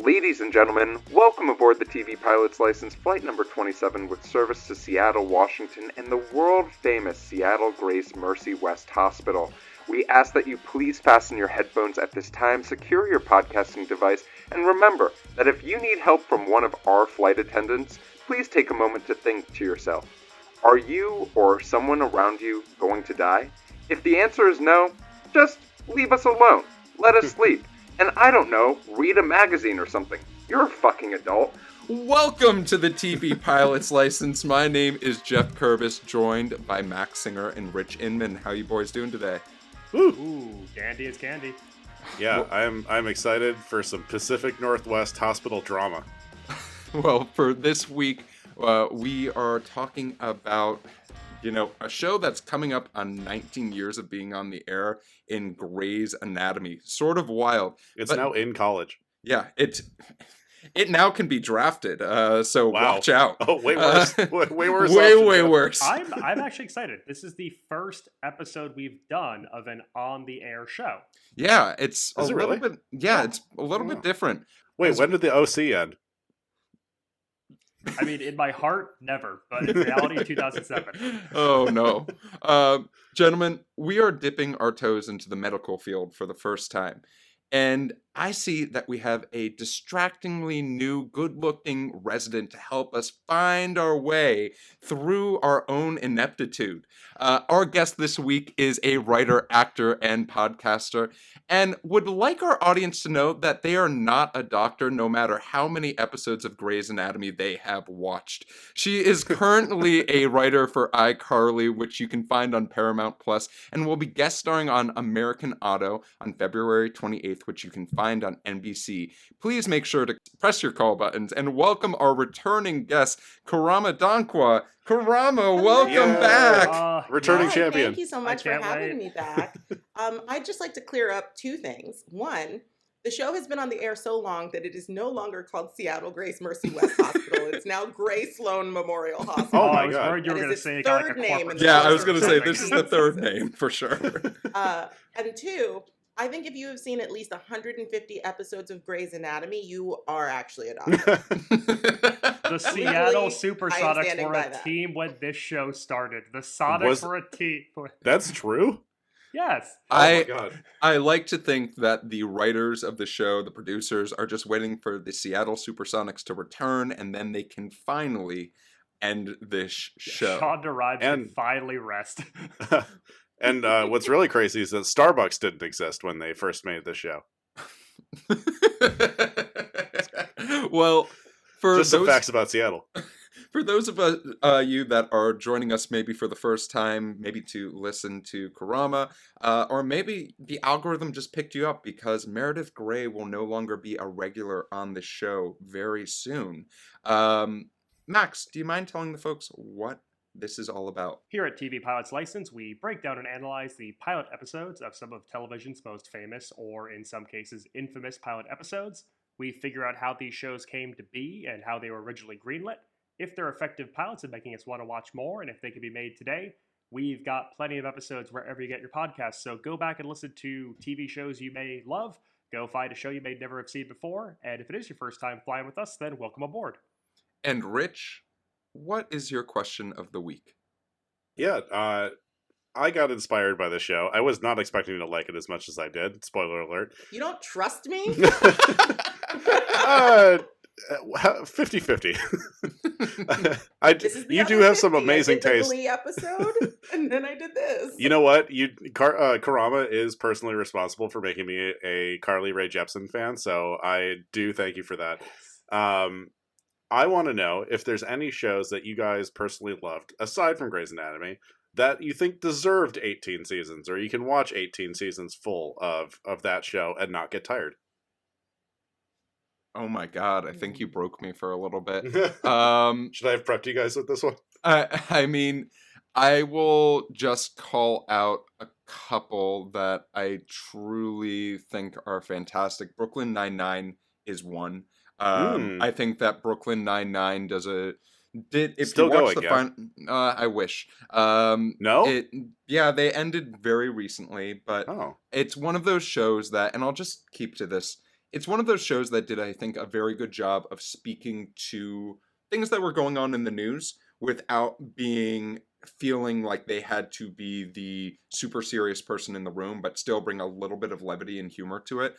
Ladies and gentlemen, welcome aboard the TV Pilot's License Flight number 27 with service to Seattle, Washington and the world-famous Seattle Grace Mercy West Hospital. We ask that you please fasten your headphones at this time, secure your podcasting device, and remember that if you need help from one of our flight attendants, please take a moment to think to yourself, are you or someone around you going to die? If the answer is no, just leave us alone. Let us sleep. And I don't know, read a magazine or something. You're a fucking adult. Welcome to the TV Pilot's License. My name is Jeff Purvis, joined by Max Singer and Rich Inman. How you boys doing today? Ooh, candy is candy. Yeah, I'm excited for some Pacific Northwest hospital drama. Well, for this week, we are talking about, a show that's coming up on 19 years of being on the air in Grey's Anatomy. Sort of wild. It's now in college. Yeah, it now can be drafted, so Wow. watch out. Oh, way worse. Way worse. Way worse. I'm actually excited. This is the first episode we've done of an on-the-air show. Yeah, it's Is a it little really? bit. Yeah, it's a little bit different. Wait, when did the OC end? I mean, in my heart, never, but in reality, 2007. Oh no. Gentlemen, we are dipping our toes into the medical field for the first time. And I see that we have a distractingly new, good-looking resident to help us find our way through our own ineptitude. Our guest this week is a writer, actor, and podcaster, and would like our audience to know that they are not a doctor, no matter how many episodes of Grey's Anatomy they have watched. She is currently a writer for iCarly, which you can find on Paramount Plus, and will be guest starring on American Auto on February 28th, which you can find on NBC. Please make sure to press your call buttons and welcome our returning guest, Korama Danquah. Korama, welcome back. Returning champion. Thank you so much for having me back. I'd just like to clear up two things. One, the show has been on the air so long that it is no longer called Seattle Grace Mercy West Hospital. It's now Gray Sloan Memorial Hospital. Oh my I was God. worried you were That going to is say its like a third name corporate in Yeah, the I was going to say, Something. this is the third name, for sure. And two, I think if you have seen at least 150 episodes of Grey's Anatomy, you are actually a doctor. The Seattle I am Supersonics standing were by a that. team when this show started. The Sonics were a team. That's true? Yes. Oh my God. I like to think that the writers of the show, the producers, are just waiting for the Seattle Supersonics to return, and then they can finally end this show. Shonda Rhimes And- can finally rest. And what's really crazy is that Starbucks didn't exist when they first made this show. Well, for Just some those facts about Seattle. for those of you that are joining us maybe for the first time, maybe to listen to Korama, or maybe the algorithm just picked you up because Meredith Grey will no longer be a regular on the show very soon. Max, do you mind telling the folks what this is all about? Here at TV Pilot's License, we break down and analyze the pilot episodes of some of television's most famous, or in some cases, infamous pilot episodes. We figure out how these shows came to be and how they were originally greenlit, if they're effective pilots and making us want to watch more, and if they can be made today. We've got plenty of episodes wherever you get your podcasts, so go back and listen to TV shows you may love, go find a show you may never have seen before, and if it is your first time flying with us, then welcome aboard. And Rich, what is your question of the week? Yeah, I got inspired by the show. I was not expecting to like it as much as I did. Spoiler alert. You don't trust me? 50-50. This is the You other do have some 50. amazing I did the taste. Glee episode, and then I did this. You know what? Korama is personally responsible for making me a Carly Rae Jepsen fan, so I do thank you for that. I want to know if there's any shows that you guys personally loved, aside from Grey's Anatomy, that you think deserved 18 seasons, or you can watch 18 seasons full of that show and not get tired. Oh my God, I think you broke me for a little bit. Should I have prepped you guys with this one? I mean, I will just call out a couple that I truly think are fantastic. Brooklyn Nine-Nine is one. I think that Brooklyn Nine-Nine does a... If Still you watch going, I wish. No? Yeah, they ended very recently, but Oh. it's one of those shows that, and I'll just keep to this, it's one of those shows that did, I think, a very good job of speaking to things that were going on in the news without feeling like they had to be the super serious person in the room, but still bring a little bit of levity and humor to it.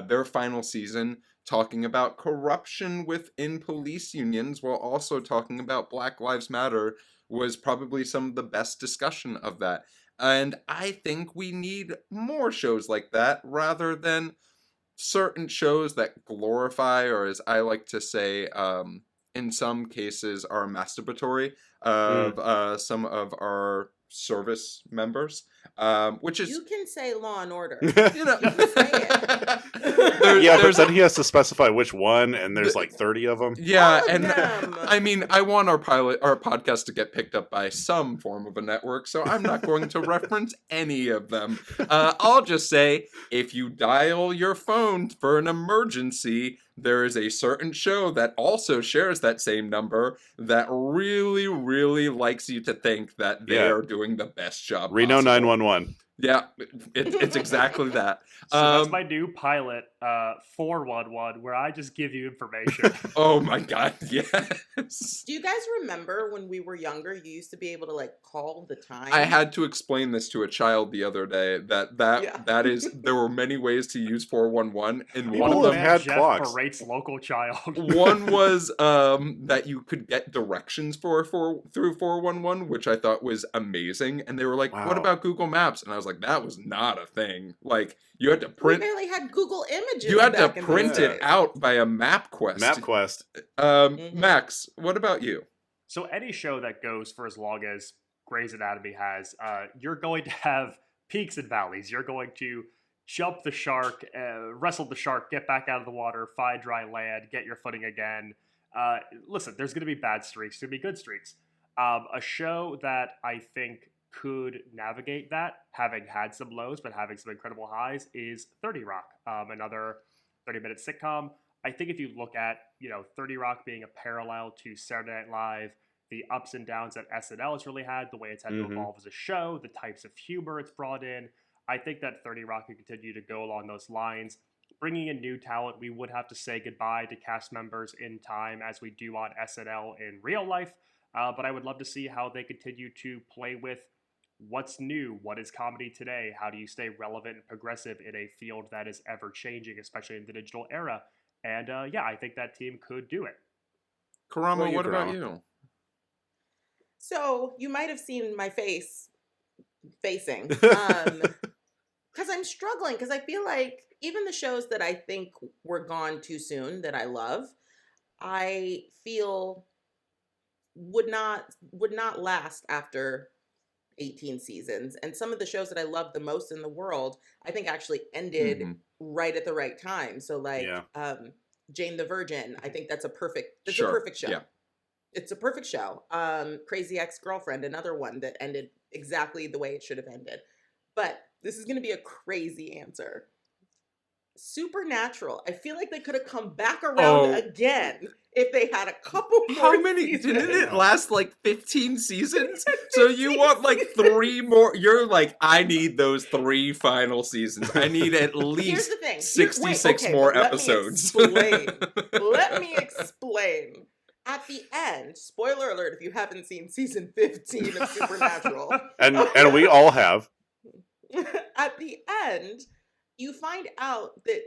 Their final season, talking about corruption within police unions while also talking about Black Lives Matter, was probably some of the best discussion of that. And I think we need more shows like that rather than certain shows that glorify, or as I like to say, in some cases, are masturbatory of some of our service members, which is You can say Law and Order. you know. You can say it. But then he has to specify which one, and there's like 30 of them. Yeah, All of and them. I mean, I want our podcast to get picked up by some form of a network, so I'm not going to reference any of them. I'll just say, if you dial your phone for an emergency, there is a certain show that also shares that same number that really, really likes you to think that they are doing the best job Reno possible. 911. Yeah, it's exactly that. So that's my new pilot, 411, where I just give you information. Oh my god, yes. Do you guys remember when we were younger, you used to be able to like call the time? I had to explain this to a child the other day that is there were many ways to use 411, and one of People them have had Jeff clocks. berates local child. one was that you could get directions through 411, which I thought was amazing, and they were like, Wow. "What about Google Maps?" And I was like, "That was not a thing. Like you had to We print barely had Google Images. you had to back in print the it day. out by a MapQuest." MapQuest. Max, what about you? So any show that goes for as long as Grey's Anatomy has, you're going to have peaks and valleys. You're going to jump the shark, wrestle the shark, get back out of the water, find dry land, get your footing again. Listen, there's going to be bad streaks, there's going to be good streaks. A show that I think could navigate that, having had some lows but having some incredible highs, is 30 Rock, another 30-minute sitcom. I think if you look at, 30 Rock being a parallel to Saturday Night Live, the ups and downs that SNL has really had, the way it's had to evolve as a show, the types of humor it's brought in, I think that 30 Rock could continue to go along those lines. Bringing in new talent, we would have to say goodbye to cast members in time as we do on SNL in real life, but I would love to see how they continue to play with what's new, what is comedy today, how do you stay relevant and progressive in a field that is ever changing, especially in the digital era. And I think that team could do it. Korama, what about Korama? you? So you might have seen my facing, because I'm struggling. Because I feel like even the shows that I think were gone too soon that I love, I feel would not last after 18 seasons. And some of the shows that I love the most in the world, I think actually ended right at the right time. So like Jane the Virgin, I think that's a perfect show. Yeah. It's a perfect show. Crazy Ex-Girlfriend, another one that ended exactly the way it should have ended. But this is going to be a crazy answer. Supernatural. I feel like they could have come back around again if they had a couple more How many? seasons. Didn't it last like 15 seasons? So you want like 3 more? You're like, I need those 3 final seasons. I need at Here's least the thing. 66 Wait, more but episodes. Let me explain. At the end, spoiler alert if you haven't seen season 15 of Supernatural. and we all have. At the end, you find out that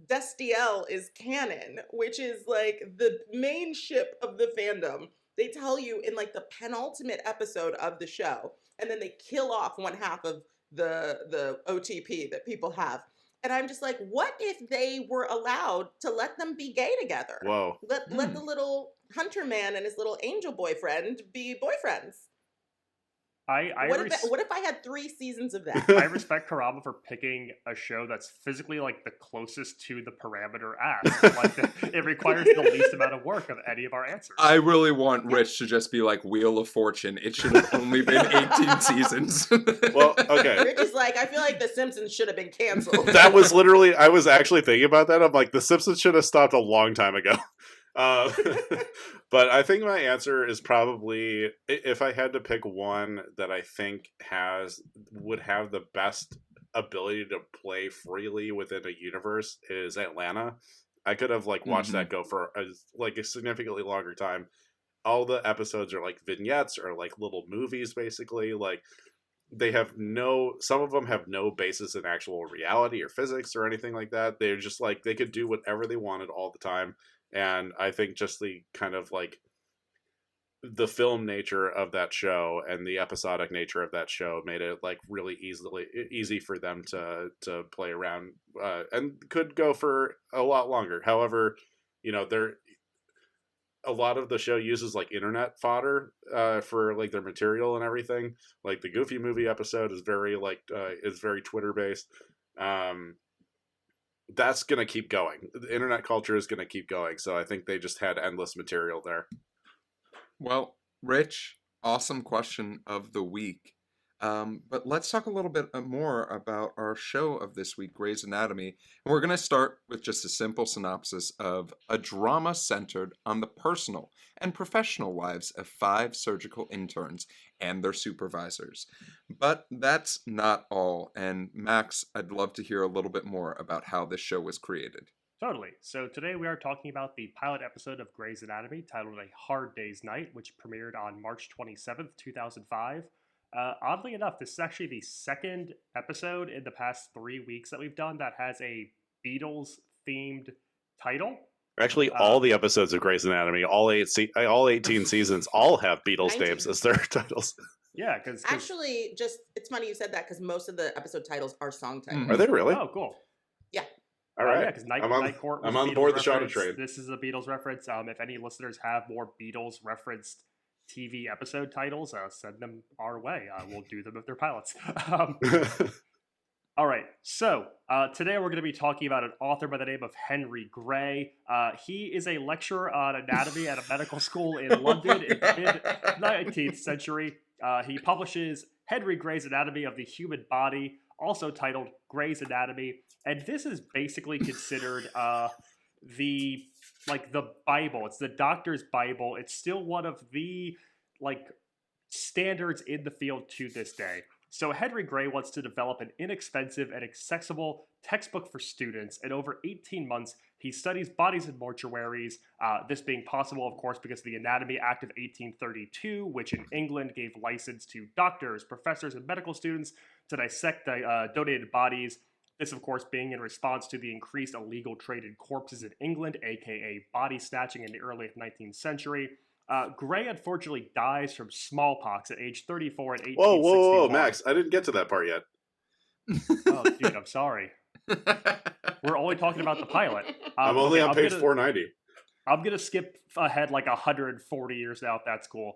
Destiel is canon, which is like the main ship of the fandom. They tell you in like the penultimate episode of the show, and then they kill off one half of the OTP that people have. And I'm just like, what if they were allowed to let them be gay together? Whoa. Let the little hunter man and his little angel boyfriend be boyfriends. What if I had 3 seasons of that? I respect Korama for picking a show that's physically like the closest to the parameter asked. Like it requires the least amount of work of any of our answers. I really want Rich to just be like Wheel of Fortune. It should have only been 18 seasons. Well, okay. Rich is like, I feel like The Simpsons should have been canceled. That was literally, I was actually thinking about that. I'm like, The Simpsons should have stopped a long time ago. But I think my answer is probably, if I had to pick one that I think would have the best ability to play freely within a universe is Atlanta. I could have like watched that go for a significantly longer time. All the episodes are like vignettes or like little movies, basically. Like they have some of them have no basis in actual reality or physics or anything like that. They're just like, they could do whatever they wanted all the time. And I think just the kind of like the film nature of that show and the episodic nature of that show made it like really easy for them to play around, and could go for a lot longer. However, a lot of the show uses like internet fodder for like their material and everything. Like the Goofy movie episode is very Twitter based. That's gonna keep going. The internet culture is gonna keep going. So I think they just had endless material there. Well, Rich, awesome question of the week. But let's talk a little bit more about our show of this week, Grey's Anatomy. And we're going to start with just a simple synopsis of a drama centered on the personal and professional lives of 5 surgical interns and their supervisors. But that's not all. And Max, I'd love to hear a little bit more about how this show was created. Totally. So today we are talking about the pilot episode of Grey's Anatomy titled A Hard Day's Night, which premiered on March 27th, 2005. Oddly enough, this is actually the second episode in the past 3 weeks that we've done that has a Beatles-themed title. Actually, all the episodes of Grey's Anatomy, all 18 seasons, all have Beatles 19. names as their titles. Yeah, because Actually, it's funny you said that because most of the episode titles are song titles. Are they really? Oh, cool. Yeah. All right. Yeah, because Night Court was I'm on Beatles board the Shonda reference. train. This is a Beatles reference. If any listeners have more Beatles referenced TV episode titles, send them our way. We'll do them if they're pilots. All right, so today we're going to be talking about an author by the name of Henry Grey. He is a lecturer on anatomy at a medical school in London in the mid-19th century. He publishes Henry Grey's Anatomy of the Human Body, also titled Grey's Anatomy, and this is basically considered the Bible. It's the doctor's Bible. It's still one of the standards in the field to this day. So Henry Grey wants to develop an inexpensive and accessible textbook for students, and over 18 months, he studies bodies in mortuaries, this being possible, of course, because of the Anatomy Act of 1832, which in England gave license to doctors, professors, and medical students to dissect donated bodies. This, of course, being in response to the increased illegal trade in corpses in England, aka body snatching in the early 19th century. Grey unfortunately dies from smallpox at age 34 in 1861. Whoa, Max! I didn't get to that part yet. Oh, dude, I'm sorry. We're only talking about the pilot. I'm only on page 490. I'm gonna skip ahead 140 years now, if that's cool.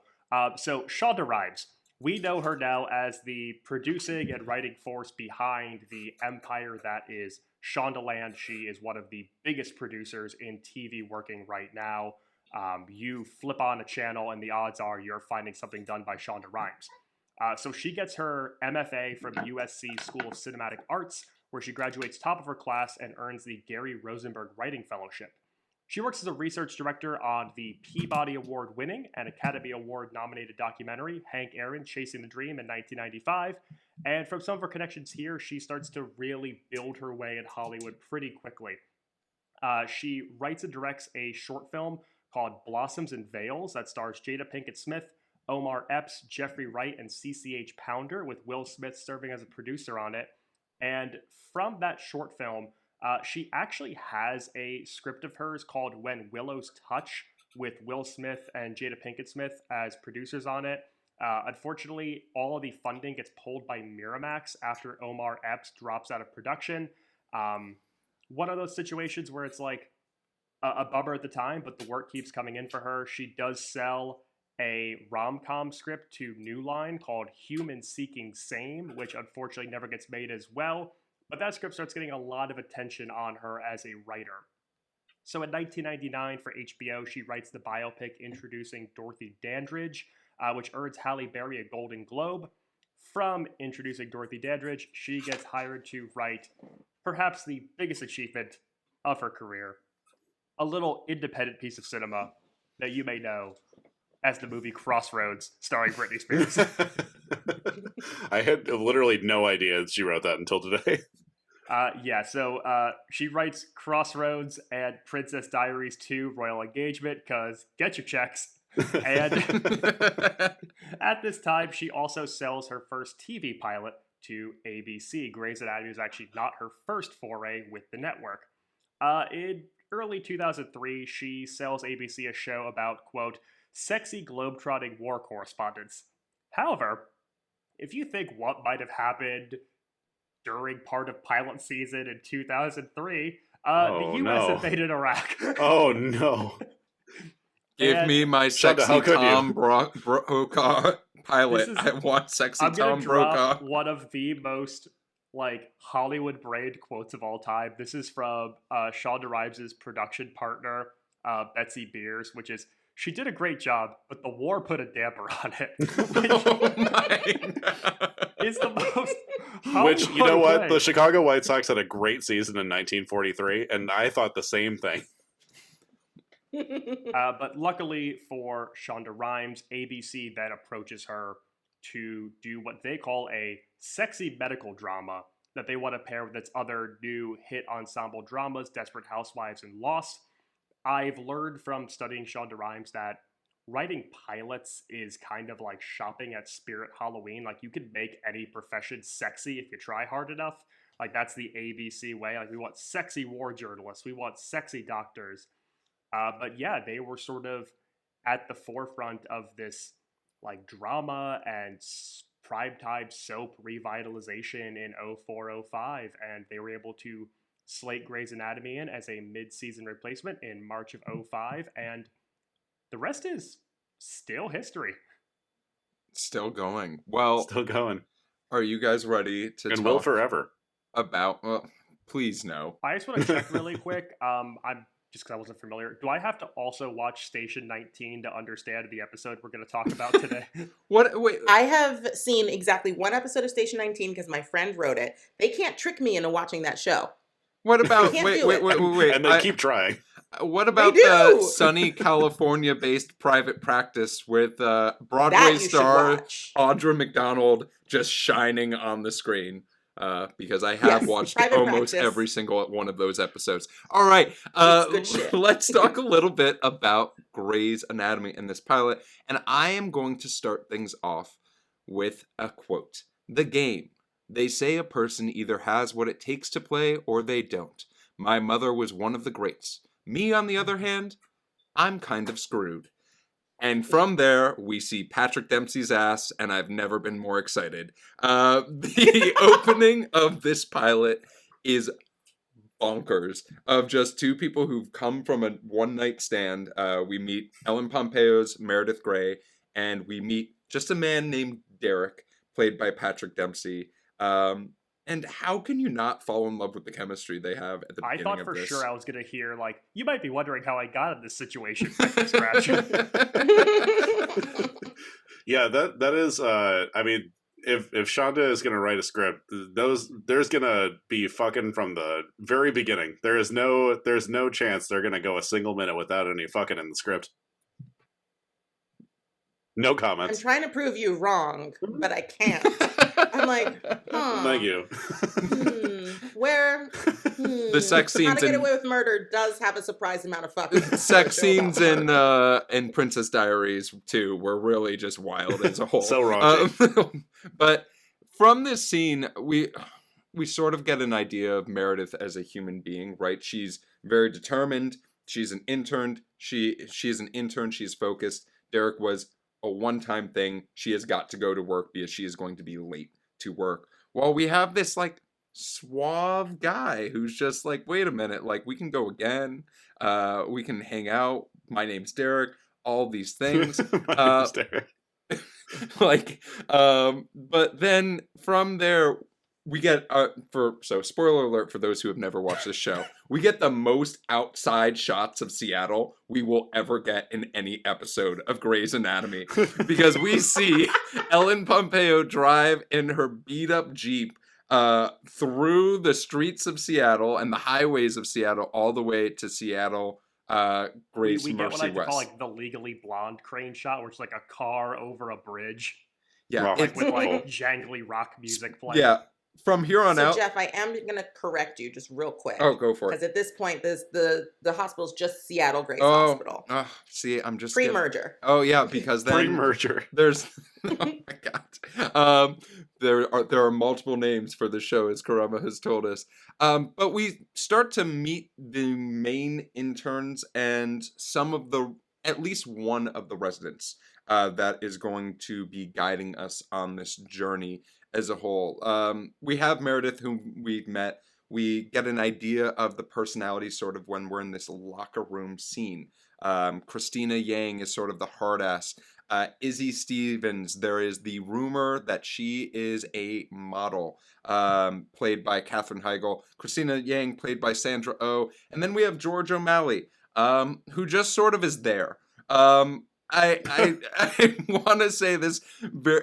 So Shonda Rhimes, we know her now as the producing and writing force behind the empire that is ShondaLand. She is one of the biggest producers in TV working right now. You flip on a channel and the odds are you're finding something done by Shonda Rhimes. So she gets her MFA from USC School of Cinematic Arts, where she graduates top of her class and earns the Gary Rosenberg Writing Fellowship. She works as a research director on the Peabody Award-winning and Academy Award-nominated documentary Hank Aaron, Chasing the Dream in 1995. And from some of her connections here, she starts to really build her way in Hollywood pretty quickly. She writes and directs a short film called Blossoms and Veils that stars Jada Pinkett Smith, Omar Epps, Jeffrey Wright, and CCH Pounder, with Will Smith serving as a producer on it. And from that short film, she actually has a script of hers called When Willows Touch, with Will Smith and Jada Pinkett Smith as producers on it. Unfortunately, all of the funding gets pulled by Miramax after Omar Epps drops out of production. One of those situations where it's a bummer at the time, but the work keeps coming in for her. She does sell a rom-com script to New Line called Human Seeking Same, which unfortunately never gets made as well. But that script starts getting a lot of attention on her as a writer. So in 1999 for HBO, she writes the biopic introducing Dorothy Dandridge, which earns Halle Berry a Golden Globe. From introducing Dorothy Dandridge, she gets hired to write perhaps the biggest achievement of her career, a little independent piece of cinema that you may know, as the movie Crossroads, starring Britney Spears. I had literally no idea she wrote that until today. So she writes Crossroads and Princess Diaries 2 Royal Engagement, because get your checks. And at this time, she also sells her first TV pilot to ABC. Grey's Anatomy was actually not her first foray with the network. In early 2003, she sells ABC a show about, quote, sexy globetrotting war correspondents. However, if you think what might have happened during part of pilot season in 2003, the U.S. invaded Iraq. Oh, no. Give me my Shonda, sexy how could you? Tom Brokaw pilot. This is- I want sexy I'm gonna Tom drop Brokaw. one of the most Hollywood brained quotes of all time. This is from Shonda Rhimes' production partner, Betsy Beers, which is, she did a great job, but the war put a damper on it. Oh my God. Is the most Which, you know what? way. The Chicago White Sox had a great season in 1943, and I thought the same thing. But luckily for Shonda Rhimes, ABC then approaches her to do what they call a sexy medical drama that they want to pair with its other new hit ensemble dramas, Desperate Housewives and Lost. I've learned from studying Shonda Rhimes that writing pilots is kind of like shopping at Spirit Halloween. Like, you can make any profession sexy if you try hard enough. Like, that's the ABC way. Like, we want sexy war journalists. We want sexy doctors. But yeah, they were sort of at the forefront of this drama and primetime soap revitalization in 04-05, and they were able to slate Grey's Anatomy in as a mid-season replacement in March of 05, and the rest is still history. Still going. Well, Still going. are you guys ready to And talk will forever. about? Well, please no. I just want to check really quick. I'm just because I wasn't familiar. Do I have to also watch Station 19 to understand the episode we're going to talk about today? What? Wait. I have seen exactly one episode of Station 19 because my friend wrote it. They can't trick me into watching that show. What about? Can't Wait. do it. And they keep trying. What about They the do. sunny California-based private practice with Broadway That you should star watch. Audra McDonald just shining on the screen? Because I have Yes, watched private almost practice. every single one of those episodes. All right, It's good shit. let's talk a little bit about Grey's Anatomy in this pilot, and I am going to start things off with a quote. The game. They say a person either has what it takes to play or they don't. My mother was one of the greats. Me, on the other hand, I'm kind of screwed. And from there, we see Patrick Dempsey's ass, and I've never been more excited. The opening of this pilot is bonkers, of just two people who've come from a one-night stand. We meet Ellen Pompeo's Meredith Grey, and we meet just a man named Derek, played by Patrick Dempsey. And how can you not fall in love with the chemistry they have at the I beginning thought of for this? sure I was going to hear, you might be wondering how I got in this situation from scratch. Yeah, that is. I mean, if Shonda is gonna write a script, there's gonna be fucking from the very beginning. There's no chance they're gonna go a single minute without any fucking in the script. No I'm comments. trying to prove you wrong, but I can't. I'm like, Thank you. The sex How scenes to Get in Away with Murder does have a surprise amount of fucking. sex scenes in Princess Diaries too were really just wild as a whole. So raunchy. But from this scene, we sort of get an idea of Meredith as a human being, right? She's very determined. She's an intern. She's an intern. She's focused. Derek was a one-time thing. She has got to go to work because she is going to be late to work. While we have this suave guy who's just wait a minute, we can go again. We can hang out. My name's Derek. All these things. My name's Derek. But then from there we get spoiler alert for those who have never watched this show, we get the most outside shots of Seattle we will ever get in any episode of Grey's Anatomy, because we see Ellen Pompeo drive in her beat up Jeep through the streets of Seattle and the highways of Seattle all the way to Seattle Grace We get what I Mercy like to call West. like the Legally Blonde crane shot, where it's like a car over a bridge, Yeah, Wow. like it's, with like Cool. jangly rock music playing. yeah. From here on So out. Jeff, I am going to correct you just real quick. Oh, go for Because it. at this point, the hospital's just Seattle Grace Oh, Hospital. see, I'm just getting- Pre-merger. Oh yeah, because then Pre-merger. there's oh my god. There are multiple names for the show, as Korama has told us. But we start to meet the main interns and some of the at least one of the residents that is going to be guiding us on this journey as a whole. We have Meredith, whom we've met. We get an idea of the personality sort of when we're in this locker room scene. Christina Yang is sort of the hard ass. Izzy Stevens, there is the rumor that she is a model, played by Katherine Heigl. Christina Yang, played by Sandra Oh. And then we have George O'Malley, who just sort of is there. I want to say this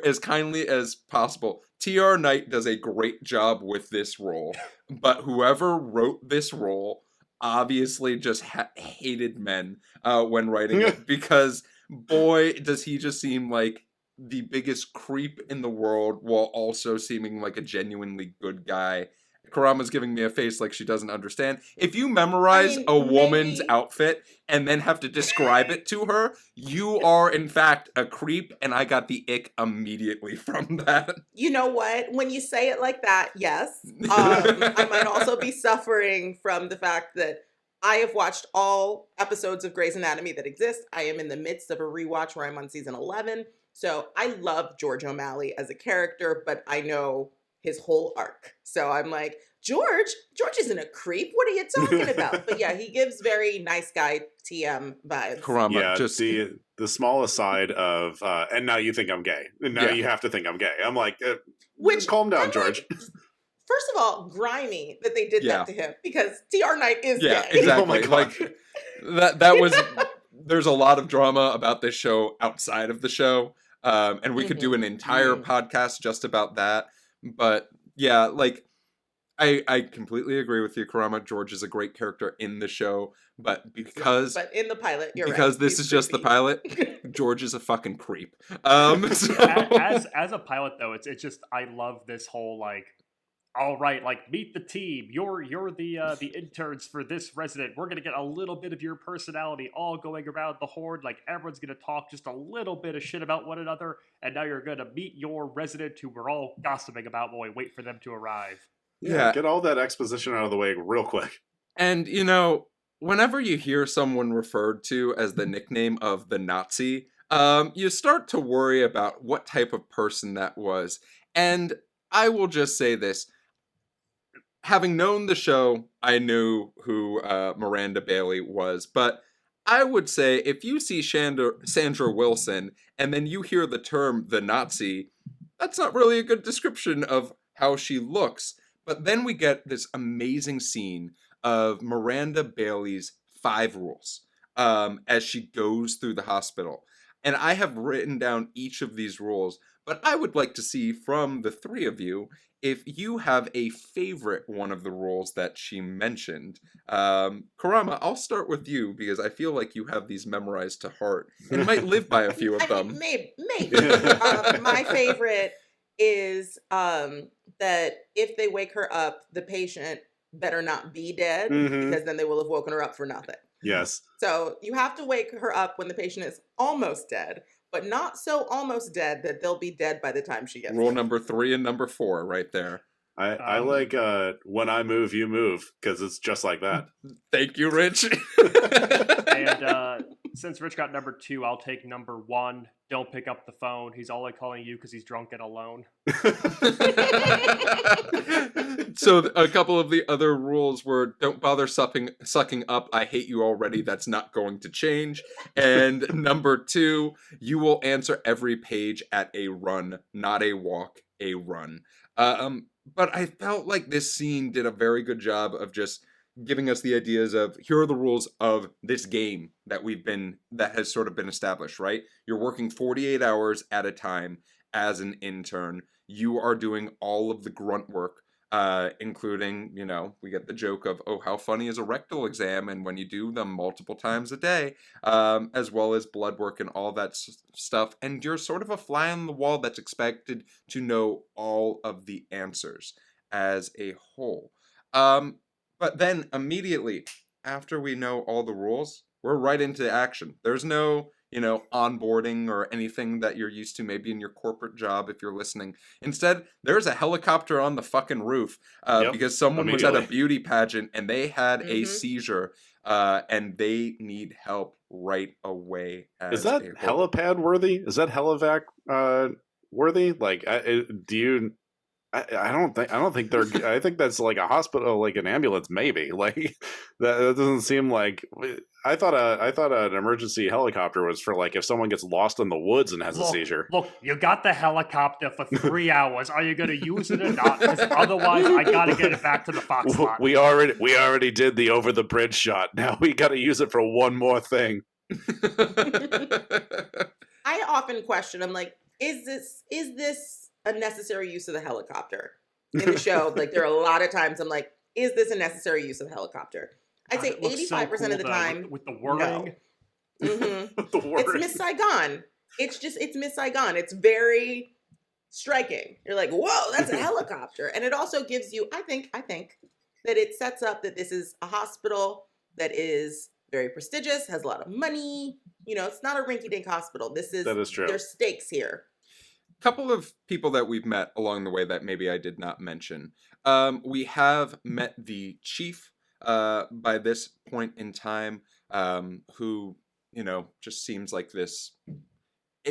as kindly as possible. T.R. Knight does a great job with this role, but whoever wrote this role obviously just hated men when writing it, because boy, does he just seem like the biggest creep in the world while also seeming like a genuinely good guy. Karama's giving me a face like she doesn't understand. If you memorize a woman's outfit and then have to describe it to her, you are in fact a creep, and I got the ick immediately from that. You know what? When you say it like that, yes. I might also be suffering from the fact that I have watched all episodes of Grey's Anatomy that exist. I am in the midst of a rewatch where I'm on season 11. So I love George O'Malley as a character, but I know his whole arc. So I'm like, George isn't a creep. What are you talking about? But yeah, he gives very nice guy TM vibes. Karama, Yeah, just the small aside of and now you think I'm gay, and now Yeah. you have to think I'm gay. I'm like, Which calm down, I'm George. like, first of all, grimy that they did Yeah. that to him, because TR Knight is yeah, gay. exactly. Oh my God. Like that was. There's a lot of drama about this show outside of the show, and we could do an entire podcast just about that. But yeah, like I completely agree with you, Karama. George is a great character in the show, but because But in the pilot, you're right. because this he's is just the creepy. pilot, George is a fucking creep. So- As a pilot though, it's just I love this whole like, all right, like meet the team. You're the interns for this resident. We're gonna get a little bit of your personality all going around the horde. Like everyone's gonna talk just a little bit of shit about one another, and now you're gonna meet your resident who we're all gossiping about while we wait for them to arrive. Yeah. Get all that exposition out of the way real quick. And, whenever you hear someone referred to as the nickname of the Nazi, you start to worry about what type of person that was. And I will just say this. Having known the show, I knew who Miranda Bailey was. But I would say if you see Sandra Wilson and then you hear the term the Nazi, that's not really a good description of how she looks. But then we get this amazing scene of Miranda Bailey's 5 rules as she goes through the hospital. And I have written down each of these rules, but I would like to see from the 3 of you if you have a favorite one of the rules that she mentioned. Karama, I'll start with you because I feel like you have these memorized to heart and might live by a few of them. Maybe. My favorite is that if they wake her up, the patient better not be dead, because then they will have woken her up for nothing. Yes. So you have to wake her up when the patient is almost dead, but not so almost dead that they'll be dead by the time she gets Rule there. number 3 and number 4 right there. I like when I move, you move, because it's just like that. Thank you, Rich. And since Rich got number 2, I'll take number 1. Don't pick up the phone. He's only calling you because he's drunk and alone. So a couple of the other rules were don't bother sucking up. I hate you already. That's not going to change. And number 2, you will answer every page at a run, not a walk, a run. But I felt like this scene did a very good job of just giving us the ideas of here are the rules of this game that has sort of been established, right? You're working 48 hours at a time as an intern. You are doing all of the grunt work including, we get the joke of, oh, how funny is a rectal exam, and when you do them multiple times a day, as well as blood work and all that stuff. And you're sort of a fly on the wall that's expected to know all of the answers as a whole. But then immediately after we know all the rules, we're right into action. There's no, onboarding or anything that you're used to maybe in your corporate job if you're listening. Instead, there's a helicopter on the fucking roof Yep, because someone was at a immediately. beauty pageant and they had a Mm-hmm. seizure and they need help right away Is as that a whole. helipad worthy? Is that helivac worthy? Like, do you? I don't think they're. I think that's like a hospital, like an ambulance, maybe. Like that doesn't seem like. I thought an emergency helicopter was for like if someone gets lost in the woods and has a seizure. Look, you got the helicopter for 3 hours. Are you going to use it or not? Because otherwise, I got to get it back to the Fox lot. We already did the over the bridge shot. Now we got to use it for one more thing. I often question, I'm like, is this a necessary use of the helicopter in the show? Like, there are a lot of times I'm like, is this a necessary use of the helicopter? I'd say It looks so 85% cool, of the though, time, with the whirring. no. Mm-hmm. The It's word. Miss Saigon. It's Miss Saigon. It's very striking. You're like, whoa, that's a helicopter. And it also gives you, I think that it sets up that this is a hospital that is very prestigious, has a lot of money. It's not a rinky-dink hospital. That is true. There's stakes here. Couple of people that we've met along the way that maybe I did not mention. We have met the chief by this point in time, who, just seems like this.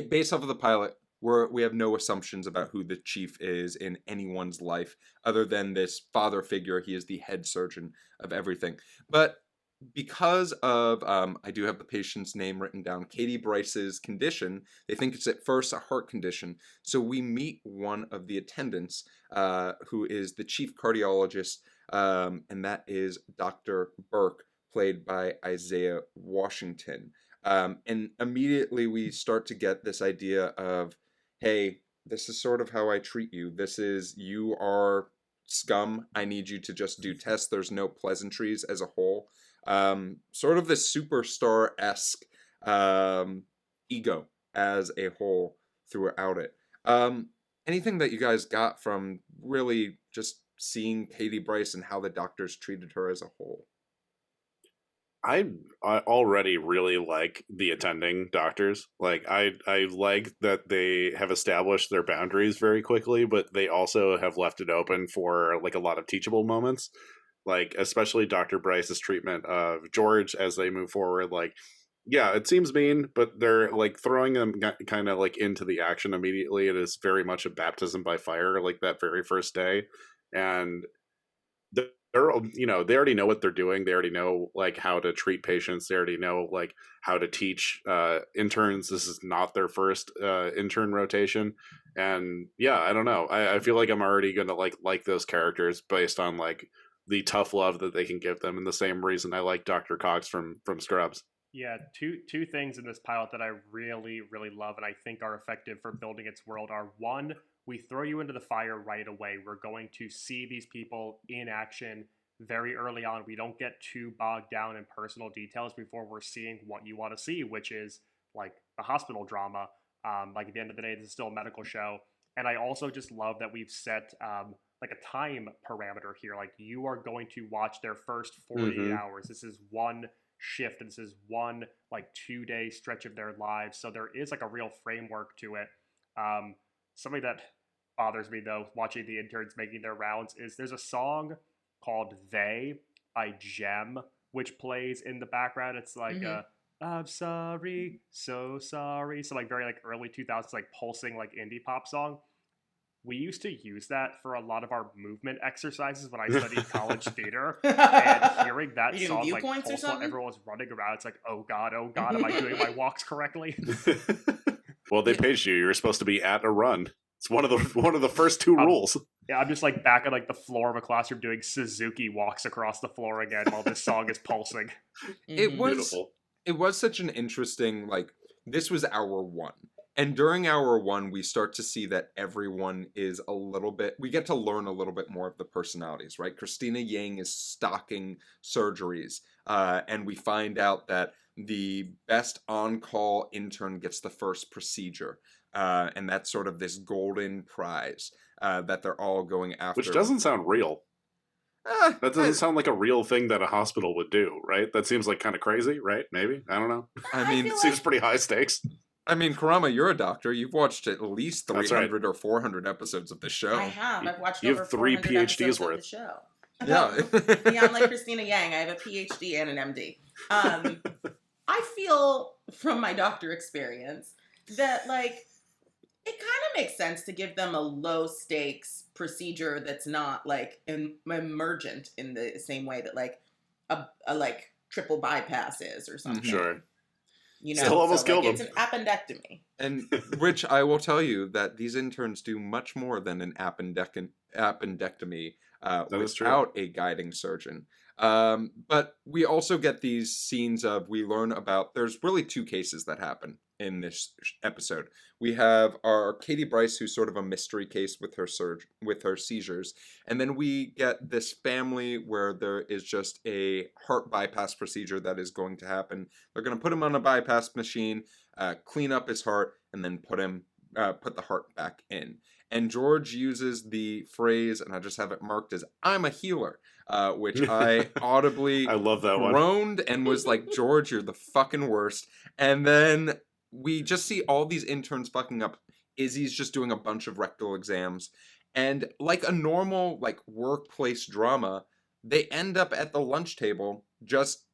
Based off of the pilot, we have no assumptions about who the chief is in anyone's life other than this father figure. He is the head surgeon of everything. But because of, I do have the patient's name written down, Katie Bryce's condition, they think it's at first a heart condition. So we meet one of the attendants, who is the chief cardiologist, and that is Dr. Burke, played by Isaiah Washington. And immediately we start to get this idea of, hey, this is sort of how I treat you. You are scum. I need you to just do tests. There's no pleasantries as a whole. Sort of this superstar-esque ego as a whole throughout it. Anything that you guys got from really just seeing Katie Bryce and how the doctors treated her as a whole? I already really like the attending doctors. Like I like that they have established their boundaries very quickly, but they also have left it open for like a lot of teachable moments. Like especially Dr. Bryce's treatment of George as they move forward. Like, yeah, it seems mean, but they're like throwing them kind of like into the action immediately. It is very much a baptism by fire, like that very first day, and they're they already know what they're doing. They already know like how to treat patients. They already know like how to teach interns. This is not their first intern rotation, and yeah, I don't know. I feel like I'm already gonna like those characters based on like the tough love that they can give them, and the same reason I like Dr. Cox from Scrubs. Yeah, two things in this pilot that I really, really love and I think are effective for building its world are, one, we throw you into the fire right away. We're going to see these people in action very early on. We don't get too bogged down in personal details before we're seeing what you want to see, which is like the hospital drama. Like at the end of the day, this is still a medical show. And I also just love that we've set like a time parameter here. Like you are going to watch their first 48 hours. This is one shift, and this is one like 2-day stretch of their lives. So there is like a real framework to it. Something that bothers me though, watching the interns making their rounds, is there's a song called "They" by Gem, which plays in the background. It's like I'm sorry, so sorry. So like very like early 2000s, like pulsing like indie pop song. We used to use that for a lot of our movement exercises when I studied college theater. And hearing that You doing song like viewpoints or pulse while something? everyone was running around, it's like, oh god, am I doing my walks correctly? Well, they paid you. You were supposed to be at a run. It's one of the first two rules. Yeah, I'm just like back on like the floor of a classroom doing Suzuki walks across the floor again while this song is pulsing. It was Beautiful. it was such an interesting, like, this was hour one. And during hour one, we start to see that everyone is a little bit, we get to learn a little bit more of the personalities, right? Christina Yang is stocking surgeries, and we find out that the best on-call intern gets the first procedure, and that's sort of this golden prize that they're all going after. Which doesn't sound real. That doesn't sound like a real thing that a hospital would do, right? That seems like kind of crazy, right? Maybe? I don't know. I mean, feel It seems pretty high stakes. I mean, Kurama, you're a doctor. You've watched at least That's 300 or 400 episodes of the show. I have. I've watched You have over 3 400 PhDs episodes worth. of the show. Yeah. Yeah, I'm like Christina Yang. I have a PhD and an MD. I feel from my doctor experience that, like, it kind of makes sense to give them a low stakes procedure that's not like emergent in the same way that like a like triple bypass is or something. Sure. You know, Still almost killed it's him. an appendectomy. And which I will tell you that these interns do much more than an appendectomy is true. without a guiding surgeon. But we also get these scenes of, we learn about, there's really 2 cases that happen in this episode. We have our Katie Bryce, who's sort of a mystery case with her seizures, and then we get this family where there is just a heart bypass procedure that is going to happen. They're going to put him on a bypass machine, clean up his heart, and then put the heart back in. And George uses the phrase, and I just have it marked as "I'm a healer," which I audibly I love that one. groaned and was like, "George, you're the fucking worst." And then we just see all these interns fucking up. Izzy's just doing a bunch of rectal exams, and like a normal like workplace drama, they end up at the lunch table just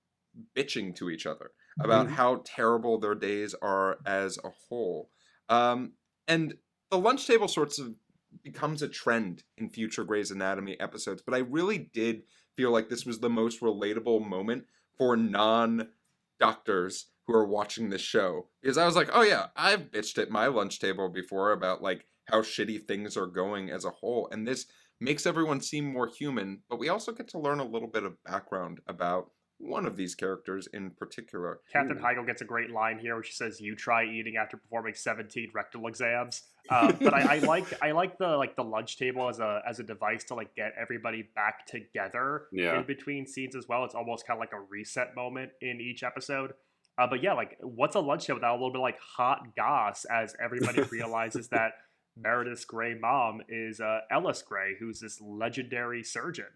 bitching to each other about how terrible their days are as a whole. And the lunch table sorts of becomes a trend in future Grey's Anatomy episodes, but I really did feel like this was the most relatable moment for non-doctors who are watching this show. Because I was like, oh yeah, I've bitched at my lunch table before about like how shitty things are going as a whole, and this makes everyone seem more human, but we also get to learn a little bit of background about one of these characters in particular. Catherine Heigl gets a great line here where she says, "You try eating after performing 17 rectal exams." But I like the lunch table as a device to like get everybody back together in between scenes as well. It's almost kind of like a reset moment in each episode. But yeah, like what's a lunch table without a little bit like hot goss as everybody realizes that Meredith's Grey mom is Ellis Grey, who's this legendary surgeon.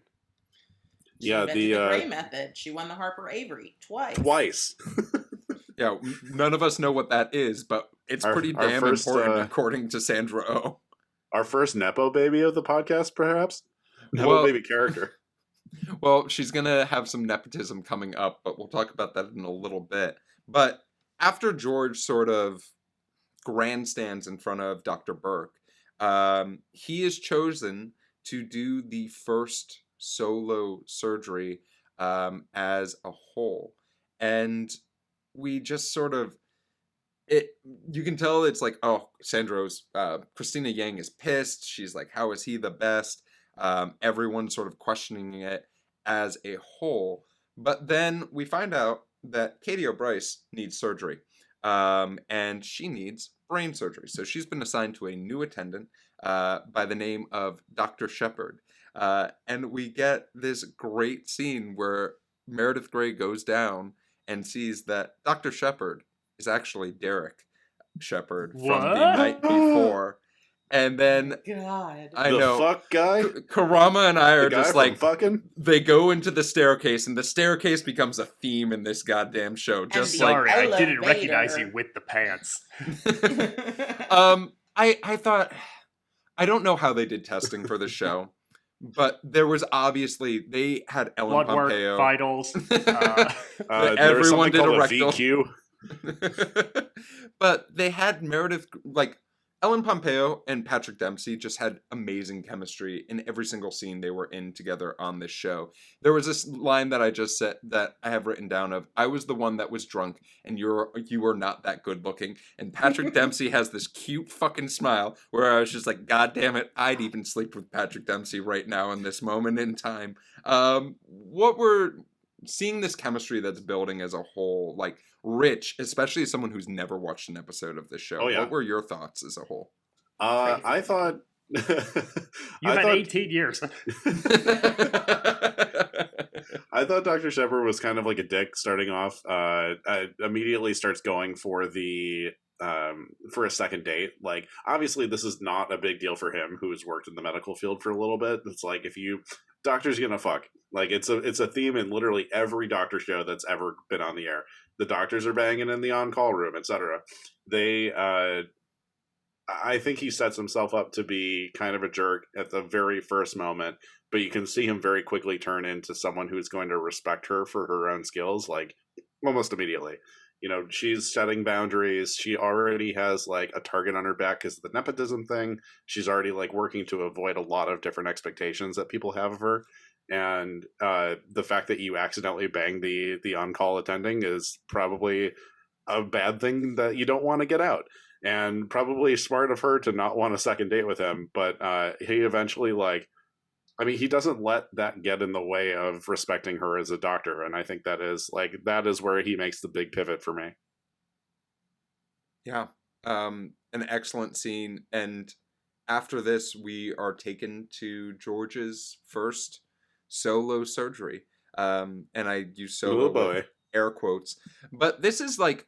She invented the Grey method. She won the Harper Avery twice. Yeah, none of us know what that is, but it's pretty damn important according to Sandra Oh. Our first Nepo baby of the podcast, perhaps? Nepo baby character. Well, she's going to have some nepotism coming up, but we'll talk about that in a little bit. But after George sort of grandstands in front of Dr. Burke, he is chosen to do the first solo surgery as a whole. And we just sort of, you can tell it's like, oh, Christina Yang is pissed. She's like, how is he the best? Everyone's sort of questioning it as a whole. But then we find out that Katie O'Brice needs surgery. And she needs brain surgery. So she's been assigned to a new attendant by the name of Dr. Shepard. And we get this great scene where Meredith Grey goes down and sees that Dr. Shepard is actually Derek Shepard from the night before. And then, God, I know, fuck guy? Karama and I are just like, fucking? They go into the staircase, and the staircase becomes a theme in this goddamn show. Just Sorry, like, I didn't recognize you with the pants. I thought, I don't know how they did testing for the show, but there was obviously, they had Ellen Blood Pompeo. work, vitals. Everyone did a rectal. VQ. But they had Meredith, like, Ellen Pompeo and Patrick Dempsey just had amazing chemistry in every single scene they were in together on this show. There was this line that I just said that I have written down of, I was the one that was drunk and you were not that good looking. And Patrick Dempsey has this cute fucking smile where I was just like, God damn it, I'd even sleep with Patrick Dempsey right now in this moment in time. What were seeing this chemistry that's building as a whole, like Rich, especially as someone who's never watched an episode of this show. Oh, yeah. What were your thoughts as a whole? I thought You've had 18 years. I thought Dr. Shepard was kind of like a dick starting off. Immediately starts going for a second date. Like, obviously, this is not a big deal for him, who's worked in the medical field for a little bit. It's like, doctor's gonna fuck. Like, it's a theme in literally every doctor show that's ever been on the air. The doctors are banging in the on-call room, etc. I think he sets himself up to be kind of a jerk at the very first moment, but you can see him very quickly turn into someone who's going to respect her for her own skills, like, almost immediately. She's setting boundaries. She already has, like, a target on her back because of the nepotism thing. She's already, like, working to avoid a lot of different expectations that people have of her. And the fact that you accidentally bang the on-call attending is probably a bad thing that you don't want to get out. And probably smart of her to not want a second date with him, but he eventually, he doesn't let that get in the way of respecting her as a doctor, and I think that is where he makes the big pivot for me. Yeah, an excellent scene, and after this, we are taken to George's first solo surgery, and I use solo with air quotes, but this is like,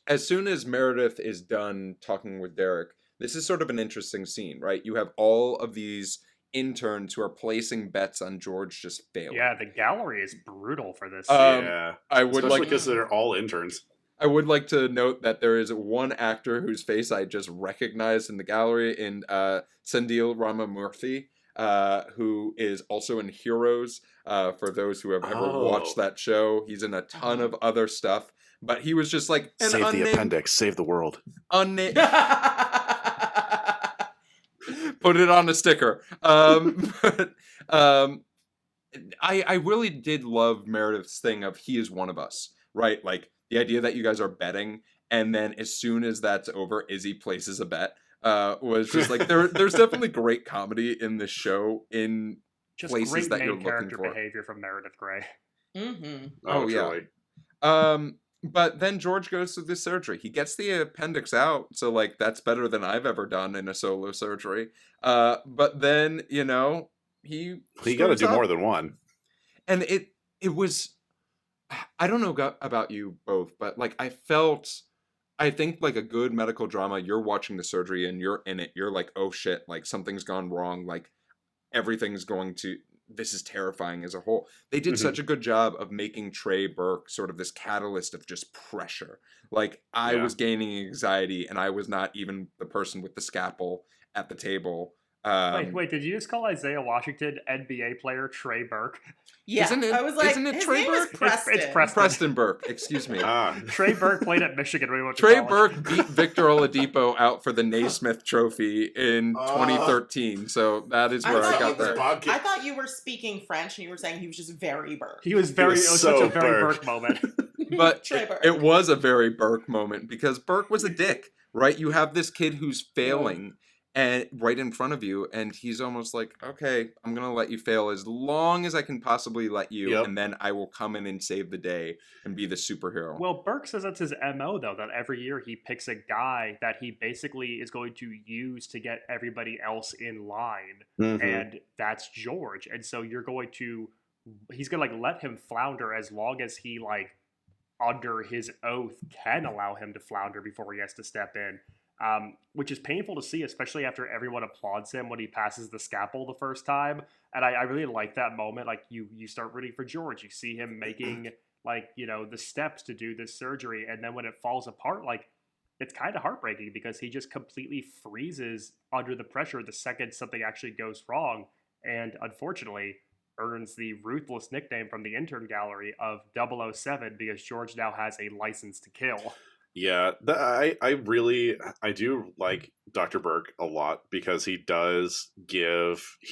as soon as Meredith is done talking with Derek, this is sort of an interesting scene, right? You have all of these interns who are placing bets on George just failing. Yeah, the gallery is brutal for this. Yeah, I would especially because they're all interns. I would like to note that there is one actor whose face I just recognized in the gallery in Sendil Ramamurthy, who is also in Heroes. For those who have ever watched that show, he's in a ton of other stuff. But he was just like save the appendix, save the world. Unnamed. Put it on a sticker. But I really did love Meredith's thing of he is one of us, right? Like the idea that you guys are betting, and then as soon as that's over, Izzy places a bet. Was just like there's definitely great comedy in this show in just places that you're looking for. Great main character behavior from Meredith Grey. Mm-hmm. Oh yeah. But then George goes through this surgery. He gets the appendix out, so like that's better than I've ever done in a solo surgery. But then he got to do more than one. And it was, I don't know about you both, but like I think like a good medical drama, you're watching the surgery and you're in it. You're like, oh shit, like something's gone wrong. Like this is terrifying as a whole. They did such a good job of making Trey Burke sort of this catalyst of just pressure. Like I was gaining anxiety and I was not even the person with the scalpel at the table. Wait, did you just call Isaiah Washington NBA player Trey Burke? Yeah, I was like, isn't it his Trey name Burke? is Preston. It's Preston. Preston Burke, excuse me. Trey Burke played at Michigan when he went to Trey college. Burke beat Victor Oladipo out for the Naismith Trophy in 2013, so that is where I got that. I thought you were speaking French and you were saying he was just very Burke. It was such a very Burke moment. But it was a very Burke moment because Burke was a dick, right? You have this kid who's failing and right in front of you, and he's almost like, okay, I'm gonna let you fail as long as I can possibly let you, and then I will come in and save the day and be the superhero. Well, Burke says that's his MO, though, that every year he picks a guy that he basically is going to use to get everybody else in line, and that's George. And so he's gonna like let him flounder as long as he like under his oath can allow him to flounder before he has to step in. Which is painful to see, especially after everyone applauds him when he passes the scalpel the first time. And I really like that moment. Like you start rooting for George. You see him making the steps to do this surgery. And then when it falls apart, like it's kind of heartbreaking because he just completely freezes under the pressure the second something actually goes wrong. And unfortunately earns the ruthless nickname from the intern gallery of 007 because George now has a license to kill. Yeah, I do like Dr. Burke a lot because he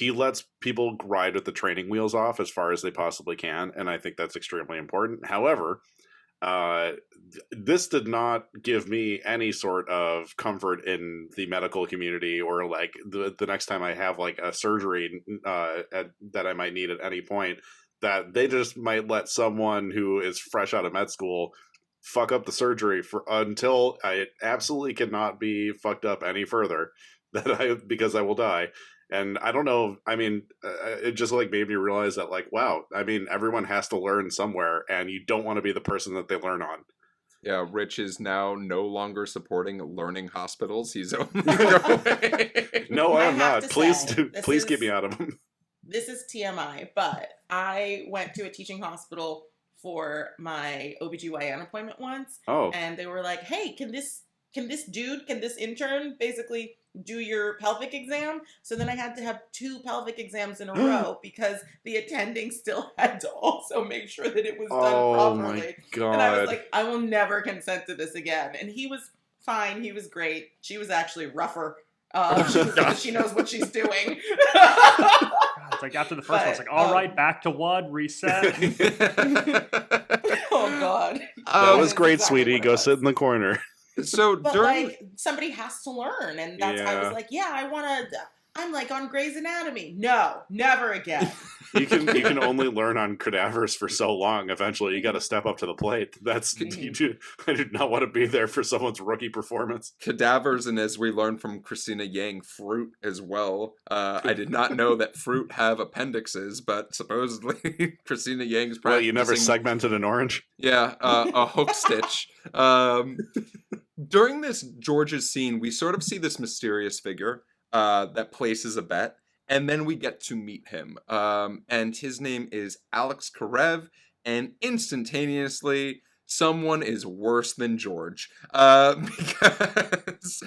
lets people ride with the training wheels off as far as they possibly can, and I think that's extremely important. However, this did not give me any sort of comfort in the medical community or like the next time I have like a surgery that I might need at any point. that they just might let someone who is fresh out of med school fuck up the surgery until I absolutely cannot be fucked up any further because I will die. And I don't know. I mean, it just like made me realize that like, wow. I mean, everyone has to learn somewhere, and you don't want to be the person that they learn on. Yeah, Rich is now no longer supporting learning hospitals. He's only going. No, I am not. to Please, say, please get me out of them. This is TMI, but I went to a teaching hospital for my OBGYN appointment once, Oh, and they were like, "Hey, can this intern basically do your pelvic exam?" So then I had to have 2 pelvic exams in a row because the attending still had to also make sure that it was done properly. my God. And I was like, I will never consent to this again. And he was fine. He was great. She was actually rougher. She knows what she's doing. It's like after the first one, it's like, all right, back to 1, reset. Oh God. That was great, exactly sweetie. Go sit in the corner. So But during like somebody has to learn, and that's I Yeah. was like, yeah, I want to. I'm like on Grey's Anatomy. No, never again. You can only learn on cadavers for so long. Eventually, you got to step up to the plate. That's I did not want to be there for someone's rookie performance. cadavers, and as we learned from Christina Yang, fruit as well. I did not know that fruit have appendixes, but supposedly Christina Yang's practicing. Well, you never segmented an orange? Yeah, a hook stitch. During this George's scene, we sort of see this mysterious figure that places a bet, and then we get to meet him. And his name is Alex Karev, and instantaneously, someone is worse than George. Because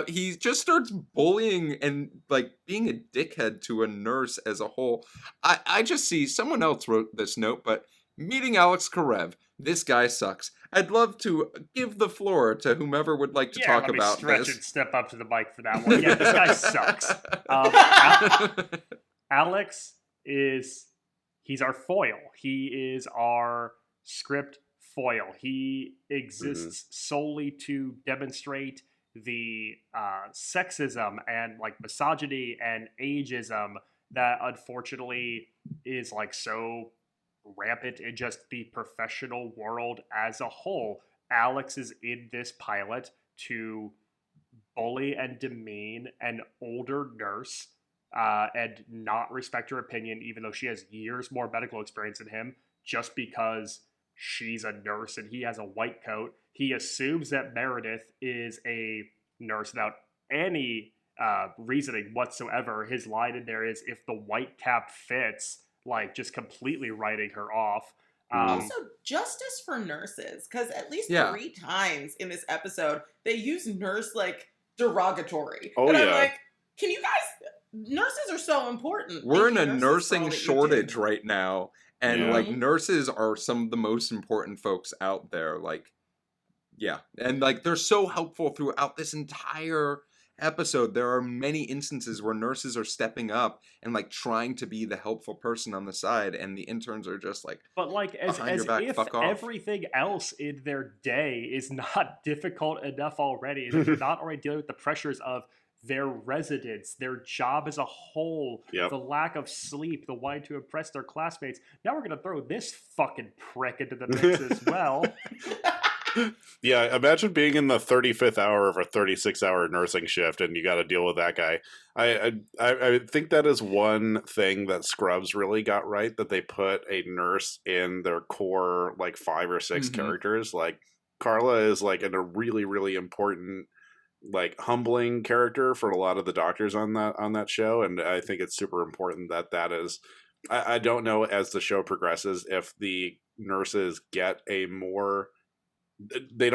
he just starts bullying and like being a dickhead to a nurse as a whole. I just see someone else wrote this note, but meeting Alex Karev, this guy sucks. I'd love to give the floor to whomever would like to talk let me about stretch this. and step up to the mic for that one. Yeah, this guy sucks. Alex he's our foil. He is our script foil. He exists solely to demonstrate the sexism and like misogyny and ageism that unfortunately is like so rampant in just the professional world as a whole. Alex is in this pilot to bully and demean an older nurse and not respect her opinion, even though she has years more medical experience than him, just because she's a nurse and he has a white coat. He assumes that Meredith is a nurse without any reasoning whatsoever. His line in there is, if the white cap fits, like just completely writing her off. Also, justice for nurses, because at least 3 times in this episode they use nurse like derogatory. Oh, and yeah. I'm like, can you guys? Nurses are so important. We're Thank in you, a nurses, for all nursing that you shortage do. right now, and Yeah. like nurses are some of the most important folks out there. Like, yeah, and like they're so helpful throughout this entire episode. There are many instances where nurses are stepping up and like trying to be the helpful person on the side, and the interns are just like, But like as behind your back, if fuck off. everything else in their day is not difficult enough already, that they're not already dealing with the pressures of their residents, their job as a whole, the lack of sleep, the wanting to impress their classmates. Now we're gonna throw this fucking prick into the mix as well. Yeah, imagine being in the 35th hour of a 36-hour nursing shift and you got to deal with that guy. I think that is one thing that Scrubs really got right, that they put a nurse in their core like 5 or 6 characters. Like Carla is like a really, really important, like humbling character for a lot of the doctors on that show, and I think it's super important that is. I don't know, as the show progresses, if the nurses get a more. They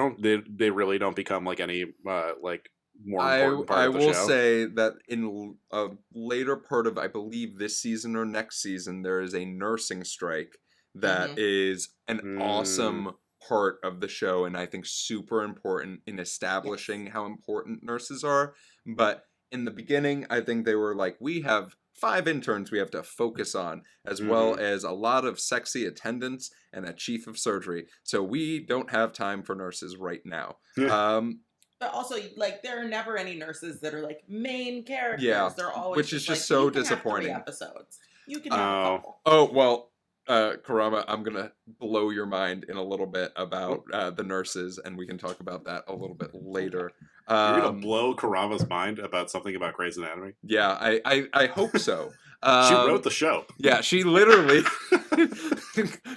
really don't become like any like more important part of the show. I will say that in a later part of, I believe, this season or next season, there is a nursing strike that is an awesome part of the show, and I think super important in establishing how important nurses are. But in the beginning, I think they were like, we have 5 interns we have to focus on, as well as a lot of sexy attendants and a chief of surgery. So we don't have time for nurses right now. But also, like, there are never any nurses that are like main characters. Yeah, they're always which is just like, so you can have disappointing. 3 episodes. You can have a couple. Oh, well, Korama, I'm gonna blow your mind in a little bit about the nurses, and we can talk about that a little bit later. You're gonna blow Karama's mind about something about Grey's Anatomy? Yeah, I hope so. She wrote the show. Yeah, she literally.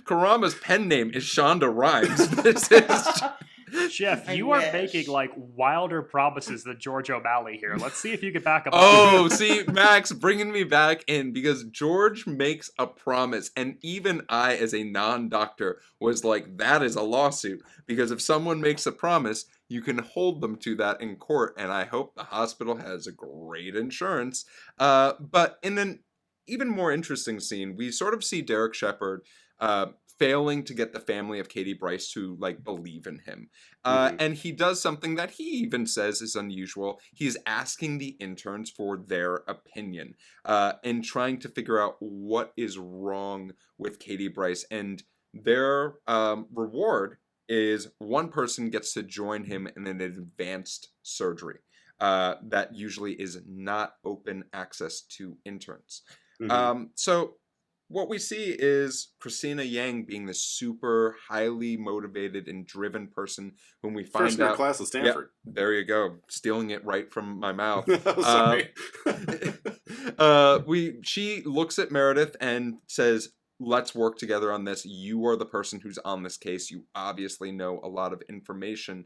Karama's pen name is Shonda Rhimes. This is. Jeff, I you are wish. making like wilder promises than George O'Malley here. Let's see if you can back up. Oh, see, Max bringing me back in because George makes a promise, and even I, as a non-doctor, was like, "That is a lawsuit." Because if someone makes a promise, you can hold them to that in court, and I hope the hospital has a great insurance. But in an even more interesting scene, we sort of see Derek Shepherd failing to get the family of Katie Bryce to like believe in him. And he does something that he even says is unusual. He's asking the interns for their opinion and trying to figure out what is wrong with Katie Bryce. And their reward is one person gets to join him in an advanced surgery that usually is not open access to interns. So what we see is Christina Yang being this super highly motivated and driven person whom we find First in her out. class at Stanford. Yep, there you go, stealing it right from my mouth. Oh, sorry. She looks at Meredith and says, "Let's work together on this. You are the person who's on this case. You obviously know a lot of information."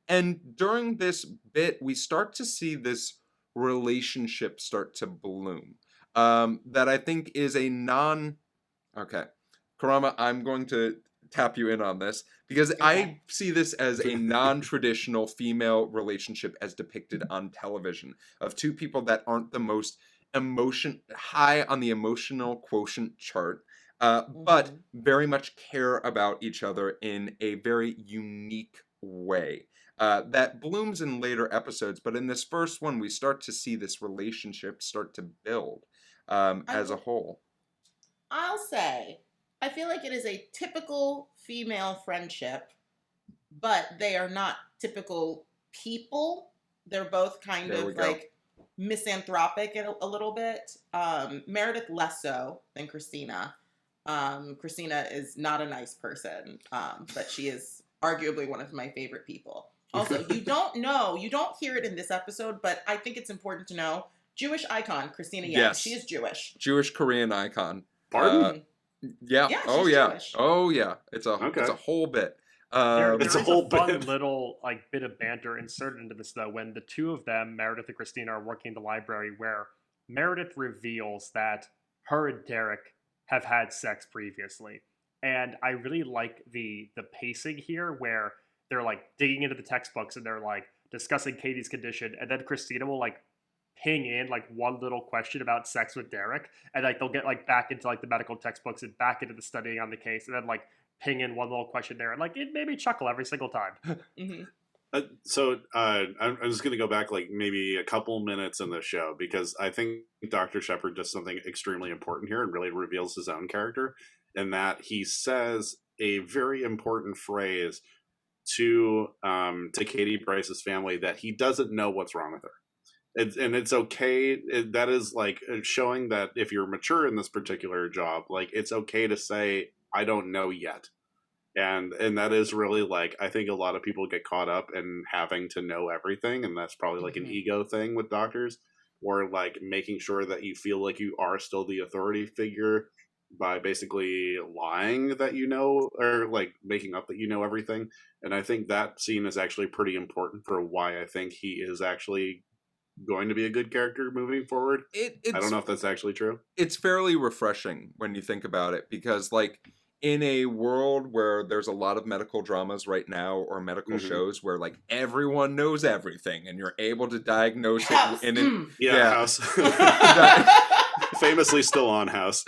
And during this bit, we start to see this relationship start to bloom. That I think is a okay. Korama, I'm going to tap you in on this because I Okay. see this as a non-traditional female relationship as depicted on television of two people that aren't the most high on the emotional quotient chart, but very much care about each other in a very unique way. That blooms in later episodes, but in this first one, we start to see this relationship start to build as a whole. I'll say, I feel like it is a typical female friendship, but they are not typical people. They're both kind There we of go. like misanthropic a little bit. Meredith less so than Christina. Christina is not a nice person, but she is arguably one of my favorite people. Also, you don't hear it in this episode, but I think it's important to know, Jewish icon, Christina Yang. Yes. She is Jewish. Jewish Korean icon. Pardon? Yeah. Yeah, Oh she's yeah. Jewish. Oh yeah. It's a Okay. whole bit. There It's is a whole fun bit. little like bit of banter inserted into this though when the two of them, Meredith and Christina, are working in the library where Meredith reveals that her and Derek have had sex previously. And I really like the pacing here where they're like digging into the textbooks and they're like discussing Katie's condition, and then Christina will like ping in like one little question about sex with Derek, and like they'll get like back into like the medical textbooks and back into the studying on the case, and then like ping in one little question there, and like it made me chuckle every single time. I'm just going to go back like maybe a couple minutes in the show because I think Dr. Shepard does something extremely important here and really reveals his own character in that he says a very important phrase to Katie Bryce's family that he doesn't know what's wrong with her. It's okay. That is like showing that if you're mature in this particular job, like it's okay to say, I don't know yet. And that is really like, I think a lot of people get caught up in having to know everything. And that's probably like an ego thing with doctors, or like making sure that you feel like you are still the authority figure by basically lying that you know, or like making up that you know everything. And I think that scene is actually pretty important for why I think he is actually going to be a good character moving forward. I don't know if that's actually true. It's fairly refreshing when you think about it because like in a world where there's a lot of medical dramas right now or medical shows where like everyone knows everything and you're able to diagnose it in it. House. Famously still on House.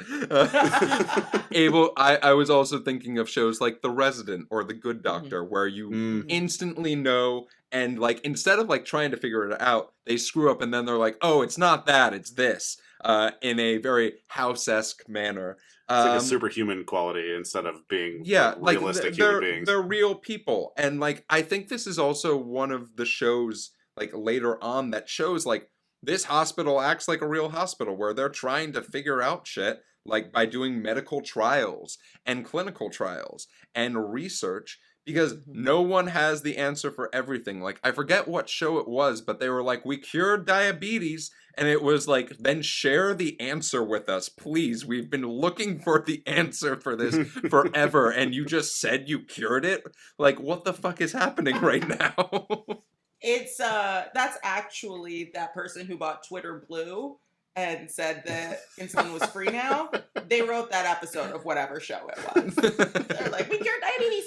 I was also thinking of shows like The Resident or The Good Doctor where you instantly know, and like instead of like trying to figure it out, they screw up and then they're like, oh, it's not that, it's this, in a very House-esque manner. It's like a superhuman quality instead of being like realistic human beings. They're real people. And like I think this is also one of the shows like later on that shows like this hospital acts like a real hospital where they're trying to figure out shit, like by doing medical trials and clinical trials and research, because no one has the answer for everything. Like, I forget what show it was, but they were like, we cured diabetes, and it was like, then share the answer with us, please. We've been looking for the answer for this forever, and you just said you cured it? Like, what the fuck is happening right now? It's that's actually that person who bought Twitter Blue and said that insulin was free now. They wrote that episode of whatever show it was. They're like, we cured diabetes.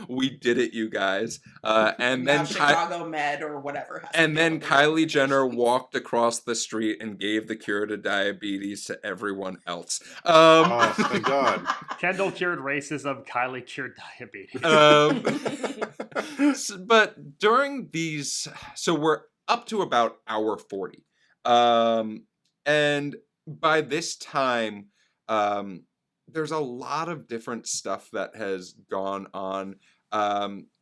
We did it, you guys. And Now then Chicago Med or whatever. Has to and deal then with those Kylie Jenner organizations. walked across the street and gave the cure to diabetes to everyone else. Oh, thank God. Kendall cured racism. Kylie cured diabetes. But during these, so we're up to about hour 40. And by this time, there's a lot of different stuff that has gone on.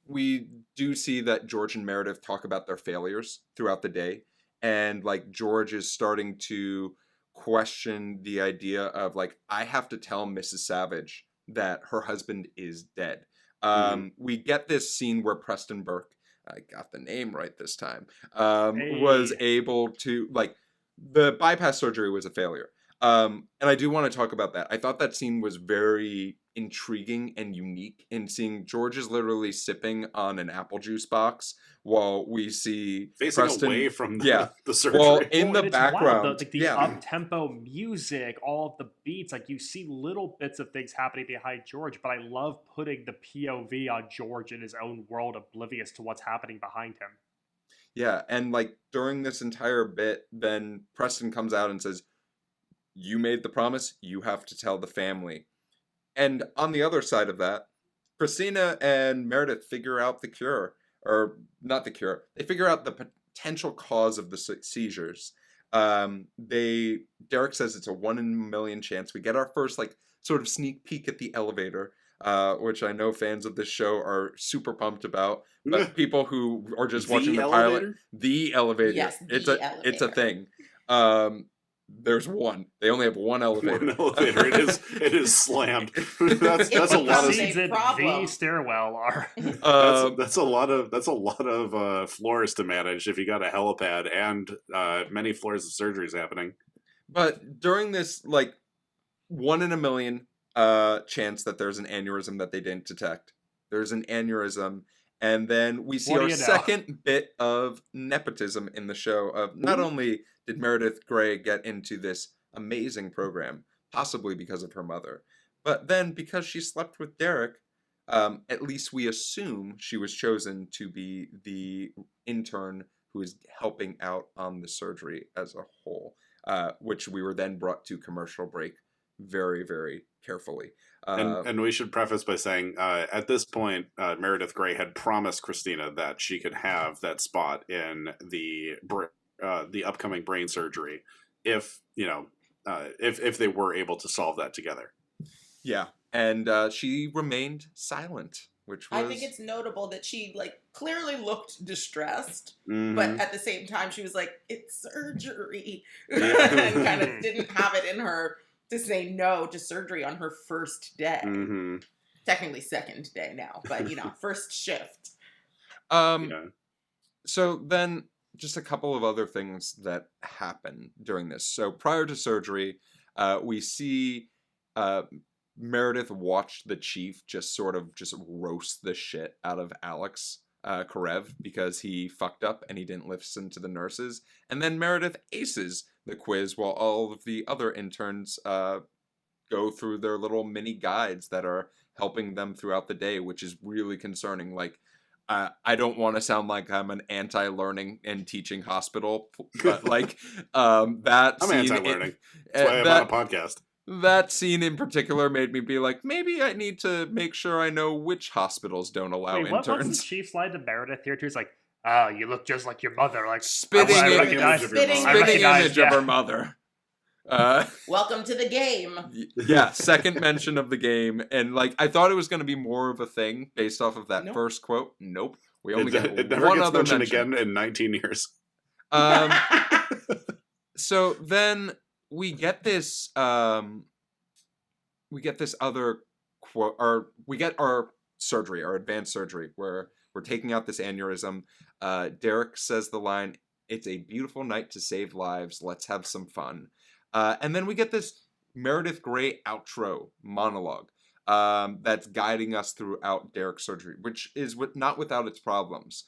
We do see that George and Meredith talk about their failures throughout the day. And like George is starting to question the idea of like, I have to tell Mrs. Savage that her husband is dead. We get this scene where Preston Burke, I got the name right this time, was Hey. able to, like, the bypass surgery was a failure. And I do want to talk about that. I thought that scene was very intriguing and unique in seeing George is literally sipping on an apple juice box while we see Facing Preston, away from the, yeah. the surgery. Well, in Well, the and it's wild, background, the yeah. up-tempo music, all of the beats, like you see little bits of things happening behind George, but I love putting the POV on George in his own world, oblivious to what's happening behind him. Yeah, and like during this entire bit, then Preston comes out and says, you made the promise, you have to tell the family. And on the other side of that, Christina and Meredith figure out the cure, or not the cure, they figure out the potential cause of the seizures. Derek says it's a 1 in a million chance. We get our first like sort of sneak peek at the elevator, which I know fans of this show are super pumped about, but people who are just watching the pilot, the elevator, Yes, it's the a elevator. thing. There's one. They only have one elevator. One elevator. It is slammed. That's a lot of Seeds in problem. the stairwell are. that's a lot of floors to manage if you got a helipad and many floors of surgeries happening. But during this like 1 in a million chance that there's an aneurysm that they didn't detect, there's an aneurysm, and then we see What do our you know? second bit of nepotism in the show of not only did Meredith Grey get into this amazing program, possibly because of her mother, but then because she slept with Derek, at least we assume she was chosen to be the intern who is helping out on the surgery as a whole, which we were then brought to commercial break very, very carefully. And we should preface by saying, at this point, Meredith Grey had promised Christina that she could have that spot in the upcoming brain surgery if if they were able to solve that together. Yeah, and she remained silent, which was... I think it's notable that she like clearly looked distressed, Mhm. but at the same time she was like, "It's surgery," Yeah. and kind of didn't have it in her to say no to surgery on her first day. Mhm. Technically second day now, but first shift. Yeah. So then, just a couple of other things that happen during this. So prior to surgery, we see Meredith watch the chief just roast the shit out of Alex Karev because he fucked up and he didn't listen to the nurses. And then Meredith aces the quiz while all of the other interns go through their little mini guides that are helping them throughout the day, which is really concerning. Like, I don't want to sound like I'm an anti-learning and teaching hospital, but like that I'm scene, anti-learning. That's why I'm on a podcast. That scene in particular made me be like, maybe I need to make sure I know which hospitals don't allow Wait, what's interns. the chief's line to Meredith here too? He's like, "Oh, you look just like your mother." Like Spitting I image recognize- of your mom. I Spitting recognize, image of yeah. her mother. Welcome to the game. Yeah, second mention of the game, and like I thought it was going to be more of a thing based off of that Nope. first quote. Nope, we only It get never one gets other mentioned mention again in 19 years. So then we get this other quote, or we get our surgery, our advanced surgery, where we're taking out this aneurysm. Derek says the line, "It's a beautiful night to save lives. Let's have some fun." And then we get this Meredith Grey outro monologue that's guiding us throughout Derek's surgery, which is not without its problems.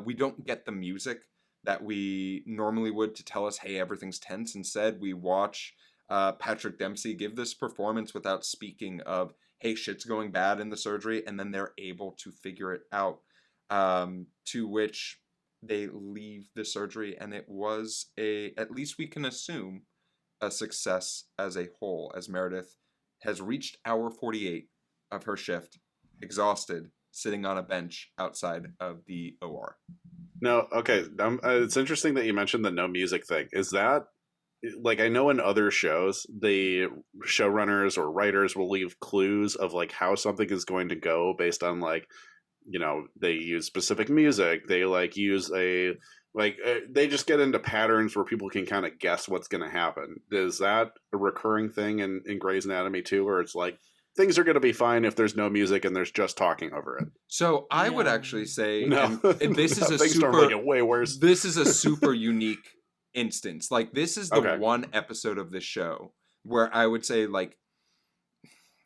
We don't get the music that we normally would to tell us, hey, everything's tense. Instead, we watch Patrick Dempsey give this performance without speaking of, hey, shit's going bad in the surgery, and then they're able to figure it out. To which they leave the surgery, and it was at least we can assume, a success as a whole, as Meredith has reached hour 48 of her shift, exhausted, sitting on a bench outside of the OR. No, okay. It's interesting that you mentioned the no music thing. Is that, like, I know in other shows, the showrunners or writers will leave clues of like how something is going to go based on like, you know, they use specific music. They like use they just get into patterns where people can kind of guess what's going to happen. Is that a recurring thing in Grey's Anatomy too, where it's like things are going to be fine if there's no music and there's just talking over it? So I would actually say, No, and this is a things super, normally get way worse. This is a super unique instance. Like, this is the Okay. one episode of this show where I would say, like,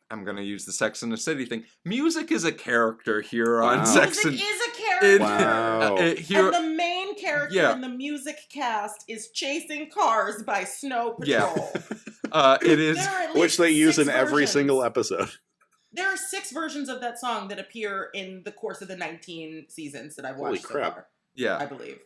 I'm going to use the Sex and the City thing. Music is a character here on Wow. Sex Music and... is a character. Wow. Here, And the main character in the music cast is chasing cars by Snow Patrol. it is... There are at Which least they use 6 in every versions. single episode. There are 6 versions of that song that appear in the course of the 19 seasons that I've Holy watched so crap. far, Yeah. I believe.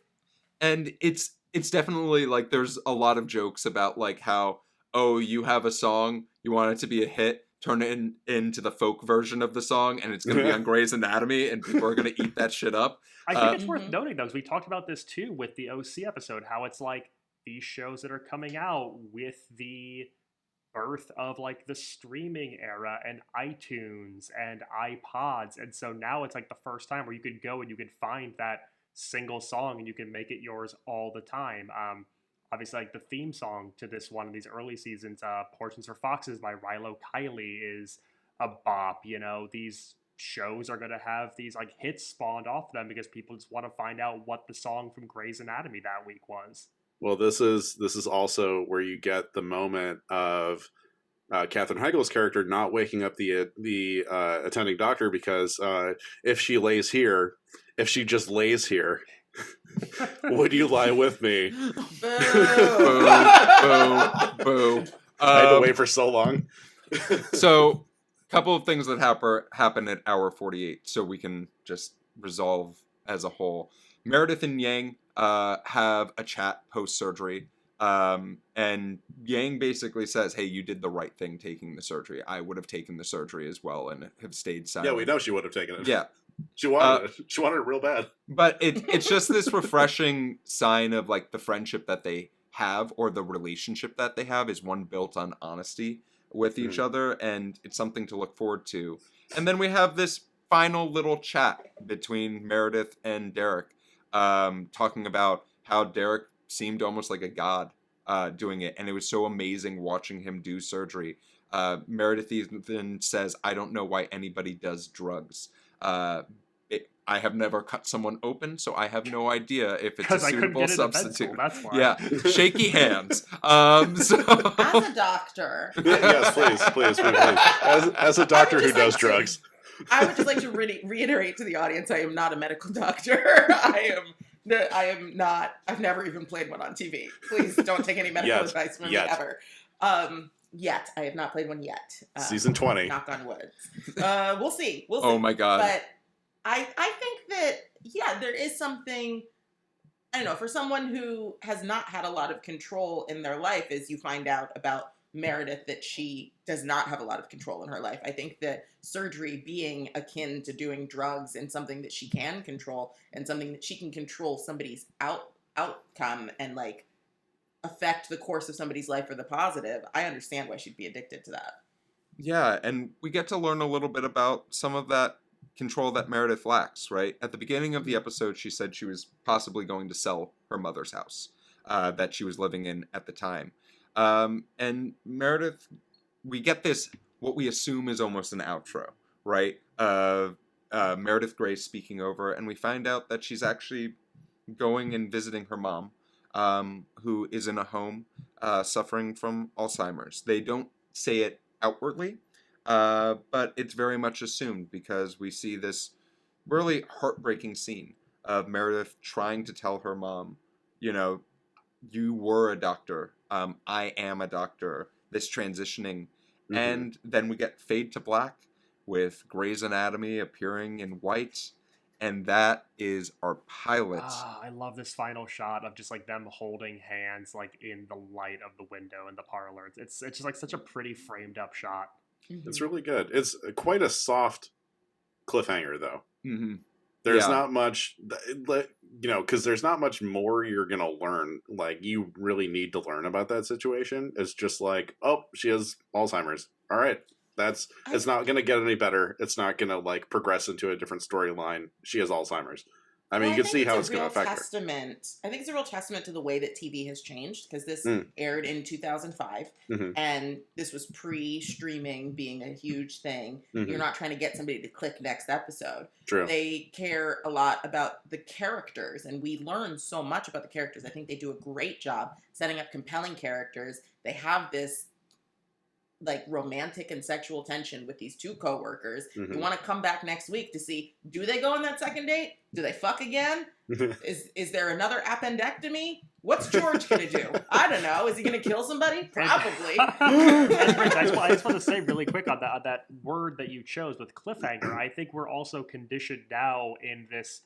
And it's definitely, like, there's a lot of jokes about, like, how, oh, you have a song, you want it to be a hit, turn it into the folk version of the song, and it's going to be on Grey's Anatomy, and people are going to eat that shit up. I think it's worth Mhm. noting, though, 'cause we talked about this too with the OC episode, how it's like these shows that are coming out with the birth of like the streaming era and iTunes and iPods. And so now it's like the first time where you could go and you could find that single song and you can make it yours all the time. Obviously, like the theme song to this one of these early seasons, Portions for Foxes by Rilo Kiley, is a bop. You know, these shows are going to have these like hits spawned off them because people just want to find out what the song from Grey's Anatomy that week was. Well, this is also where you get the moment of Katherine Heigl's character not waking up the attending doctor because if she just lays here, would you lie with me? Boo. Boo. I had to wait for so long. So, a couple of things that happen at hour 48, so we can just resolve as a whole. Meredith and Yang have a chat post-surgery, and Yang basically says, hey, you did the right thing taking the surgery. I would have taken the surgery as well and have stayed silent. Yeah, we know she would have taken it. Yeah. She wanted it. She wanted it real bad. But it's just this refreshing sign of like the friendship that they have, or the relationship that they have, is one built on honesty with each other, and it's something to look forward to. And then we have this final little chat between Meredith and Derek, talking about how Derek seemed almost like a god doing it, and it was so amazing watching him do surgery. Meredith even says, I don't know why anybody does drugs. I have never cut someone open, so I have no idea if it's a suitable substitute. That's why. Yeah, shaky hands. So As a doctor, Yes, please. As a doctor who does drugs. I would just like to reiterate to the audience, I am not a medical doctor. I am not. I've never even played one on TV. Please don't take any medical advice from me ever. Yet. I have not played one yet. Season 20. Knock on wood. We'll see. Oh my God. But I think that, there is something, I don't know, for someone who has not had a lot of control in their life, as you find out about Meredith that she does not have a lot of control in her life. I think that surgery being akin to doing drugs and something that she can control, and something that she can control somebody's outcome and like affect the course of somebody's life for the positive, I understand why she'd be addicted to that. Yeah, and we get to learn a little bit about some of that control that Meredith lacks, right? At the beginning of the episode, she said she was possibly going to sell her mother's house that she was living in at the time. And Meredith, we get this, what we assume is almost an outro, right? Meredith Grey speaking over, and we find out that she's actually going and visiting her mom, who is in a home suffering from Alzheimer's. They don't say it outwardly, but it's very much assumed because we see this really heartbreaking scene of Meredith trying to tell her mom, you know, you were a doctor, I am a doctor, this transitioning. Mhm. And then we get fade to black with Grey's Anatomy appearing in white, and that is our pilot. I love this final shot of just like them holding hands, like in the light of the window in the parlor. It's just like such a pretty framed up shot. It's really good. It's quite a soft cliffhanger, though. Mm-hmm. There's Yeah. not much, because there's not much more you're going to learn. Like, you really need to learn about that situation. It's just like, oh, she has Alzheimer's. All right. It's not going to get any better. It's not going to, like, progress into a different storyline. She has Alzheimer's. I mean, you can see how it's going to affect her. I think it's a real testament to the way that TV has changed, because this aired in 2005, and this was pre-streaming being a huge thing. You're not trying to get somebody to click next episode. True. They care a lot about the characters, and we learn so much about the characters. I think they do a great job setting up compelling characters. They have this like romantic and sexual tension with these two coworkers. You want to come back next week to see, do they go on that second date? Do they fuck again? Is there another appendectomy? What's George gonna do? I don't know. Is he gonna kill somebody? Probably. And Rich, I just want to say really quick on that word that you chose with cliffhanger. I think we're also conditioned now in this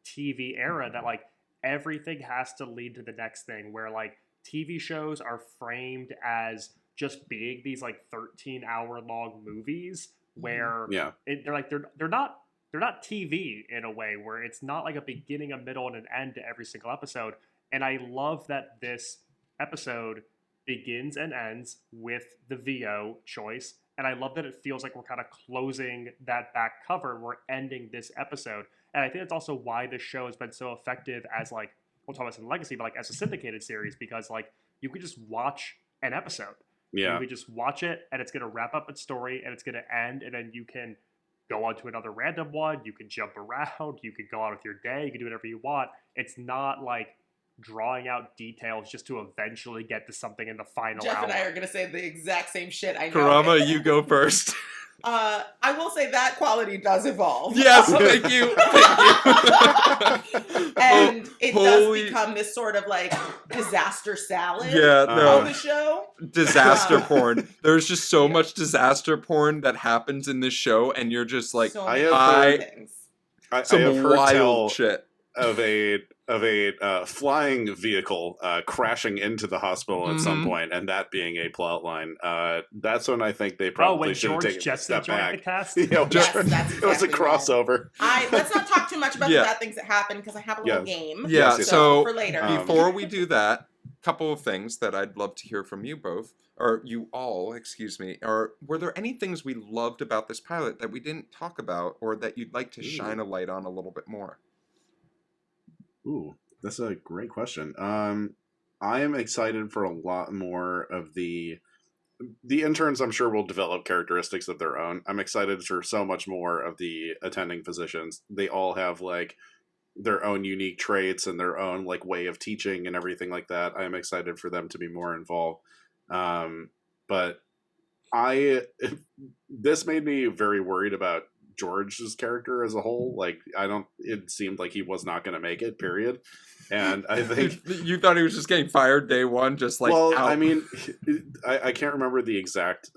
TV era that like everything has to lead to the next thing, where like TV shows are framed as just being these like 13-hour long movies where they're not TV in a way, where it's not like a beginning, a middle, and an end to every single episode. And I love that this episode begins and ends with the VO choice. And I love that it feels like we're kind of closing that back cover. We're ending this episode. And I think that's also why this show has been so effective as like, we'll talk about this in Legacy, but like as a syndicated series, because like you could just watch an episode. Yeah. You could just watch it and it's going to wrap up its story and it's going to end, and then you can go on to another random one. You can jump around. You can go on with your day. You can do whatever you want. It's not like drawing out details just to eventually get to something in the final Jeff hour. and I are going to say the exact same shit. I know. Korama, you go first. I will say that quality does evolve. Yes, thank you. And it does become this sort of like disaster salad on the show. Disaster porn. There's just so much disaster porn that happens in this show, and you're just like, so I have heard wild tell shit of a flying vehicle crashing into the hospital at some point, and that being a plot line. That's when I think they probably should have taken a step back. The cast? Yes, that's it was a exactly crossover. Let's not talk too much about the bad things that happen, because I have a little game. Yeah, so for later. Before we do that, a couple of things that I'd love to hear from you both, or you all, excuse me, are were there any things we loved about this pilot that we didn't talk about, or that you'd like to shine a light on a little bit more? Ooh, that's a great question. I am excited for a lot more of the interns. I'm sure will develop characteristics of their own. I'm excited for so much more of the attending physicians. They all have like their own unique traits and their own like way of teaching and everything like that. I am excited for them to be more involved. But this made me very worried about George's character as a whole. Like, it seemed like he was not going to make it, period. And I think you thought he was just getting fired day one, just like, well, out. I mean, I can't remember the exact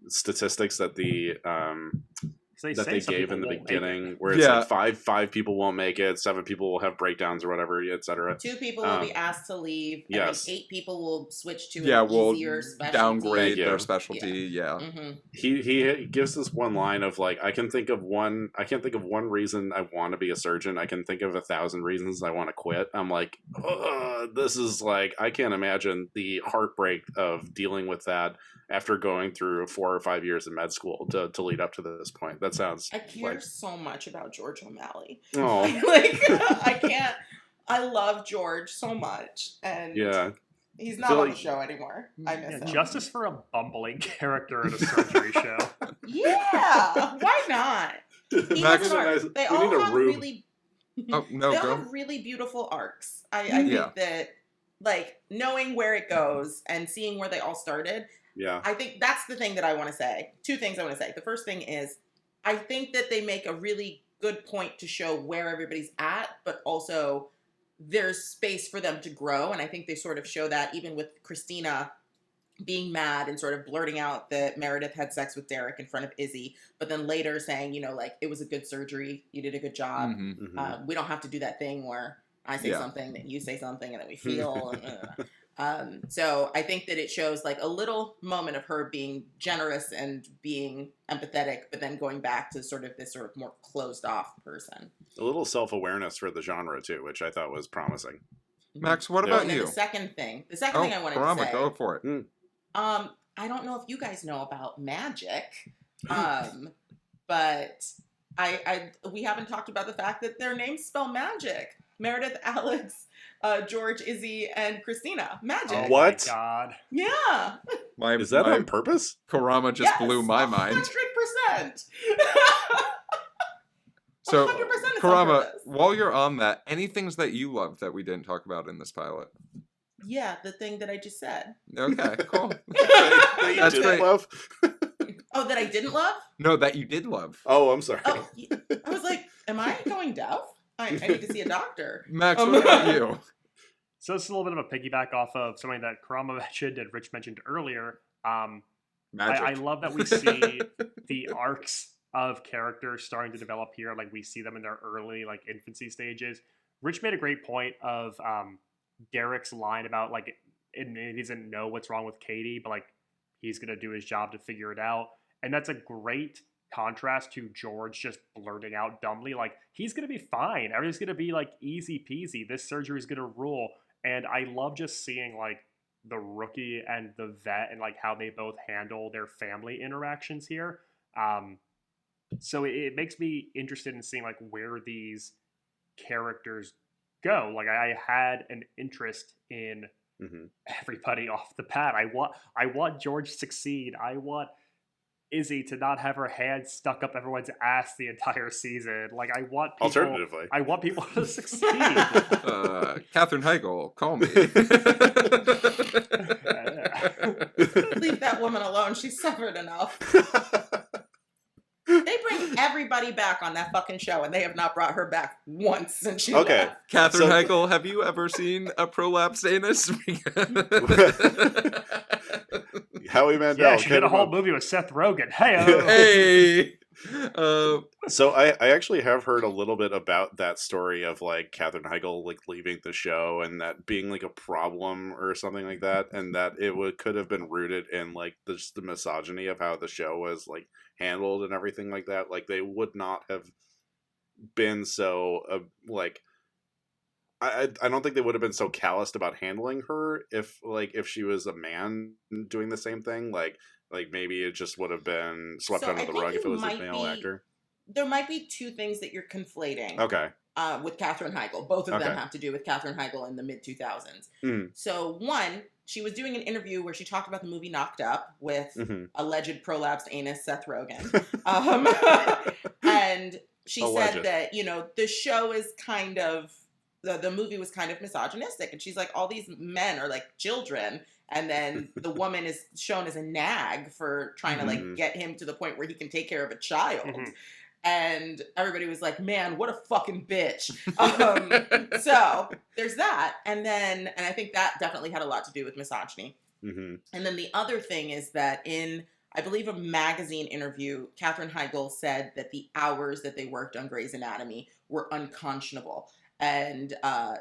statistics that they gave in the beginning, where it's like five people won't make it, 7 people will have breakdowes or whatever, etc. 2 people will be asked to leave, and yes. then 8 people will switch to an easier specialty. Downgrade their specialty. He gives this one line of like, I can't think of one reason I want to be a surgeon. I can think of 1,000 reasons I want to quit. I'm like, this is like, I can't imagine the heartbreak of dealing with that after going through 4 or 5 years of med school to lead up to this point. That sounds. I care so much about George O'Malley. Oh, I can't. I love George so much, and He's I not feel on like- the show anymore. I miss him. Justice for a bumbling character in a surgery show. Yeah, why not? He Max- has an arc. They we all need a have rube. really. Oh, no, they all go. have really beautiful arcs. I Yeah. think that, like, knowing where it goes and seeing where they all started, Yeah. I think that's the thing that I want to say. Two things I want to say. The first thing is, I think that they make a really good point to show where everybody's at, but also there's space for them to grow. And I think they sort of show that even with Christina being mad and sort of blurting out that Meredith had sex with Derek in front of Izzy, but then later saying, you know, like, it was a good surgery. You did a good job. Mhm. We don't have to do that thing where I say Yeah. something, then you say something, and then we feel. So I think that it shows like a little moment of her being generous and being empathetic, but then going back to sort of this sort of more closed off person. A little self-awareness for the genre too, which I thought was promising. Max, what Yeah. about And then you? the second thing I wanted Korama, to say, go for it. I don't know if you guys know about Magic, but we haven't talked about the fact that their names spell magic. Meredith, Alex, George, Izzy, and Christina. Magic. Oh What? my god. Yeah. Is that my on purpose? Korama just Yes, blew my mind. 100%. So, 100% it's on Korama, purpose. while you're on that, any things that you love that we didn't talk about in this pilot? Yeah, the thing that I just said. Okay, cool. That you That's didn't great. love? Oh, that I didn't love? No, that you did love. Oh, I'm sorry. Oh, I was like, am I going deaf? I need to see a doctor. Max, what about you? So it's a little bit of a piggyback off of something that Karama mentioned and Rich mentioned earlier. Magic. I love that we see the arcs of characters starting to develop here. Like we see them in their early like infancy stages. Rich made a great point of Derek's line about like he doesn't know what's wrong with Katie, but like he's gonna do his job to figure it out. And that's a great contrast to George just blurting out dumbly like he's gonna be fine. Everything's gonna be like easy peasy. This surgery is gonna rule. And I love just seeing like the rookie and the vet and like how they both handle their family interactions here. So it makes me interested in seeing like where these characters go. Like I had an interest in everybody off the bat. I want George to succeed. I want Izzy to not have her hand stuck up everyone's ass the entire season. Like I want people. Alternatively. I want people to succeed. Katherine Heigl, call me. Leave that woman alone. She's suffered enough. They bring everybody back on that fucking show, and they have not brought her back once since she left. Katherine So- Heigl, have you ever seen a prolapsed anus? Howie Mandel. Yeah, she hit did a him whole up. movie with Seth Rogen. Hey, Hey. So I actually have heard a little bit about that story of like Katherine Heigl like leaving the show and that being like a problem or something like that, and that it could have been rooted in like just the misogyny of how the show was like handled and everything like that. Like they would not have been so like I don't think they would have been so calloused about handling her if she was a man doing the same thing. Like maybe it just would have been swept So under I the think rug if it you was a might male be- actor. There might be two things that you're conflating. Okay. With Katherine Heigl. Both of them Okay. have to do with Katherine Heigl in the mid-2000s. Mm. So one, she was doing an interview where she talked about the movie Knocked Up with Mhm. alleged prolapsed anus Seth Rogen. And she Alleged. said that, you know, the show is kind of, the movie was kind of misogynistic. And she's like, all these men are like children. And then the woman is shown as a nag for trying to like Mhm. get him to the point where he can take care of a child. Mhm. And everybody was like, man, what a fucking bitch. So there's that. And I think that definitely had a lot to do with misogyny. Mm-hmm. And then the other thing is that in, I believe, a magazine interview, Katherine Heigl said that the hours that they worked on Grey's Anatomy were unconscionable. And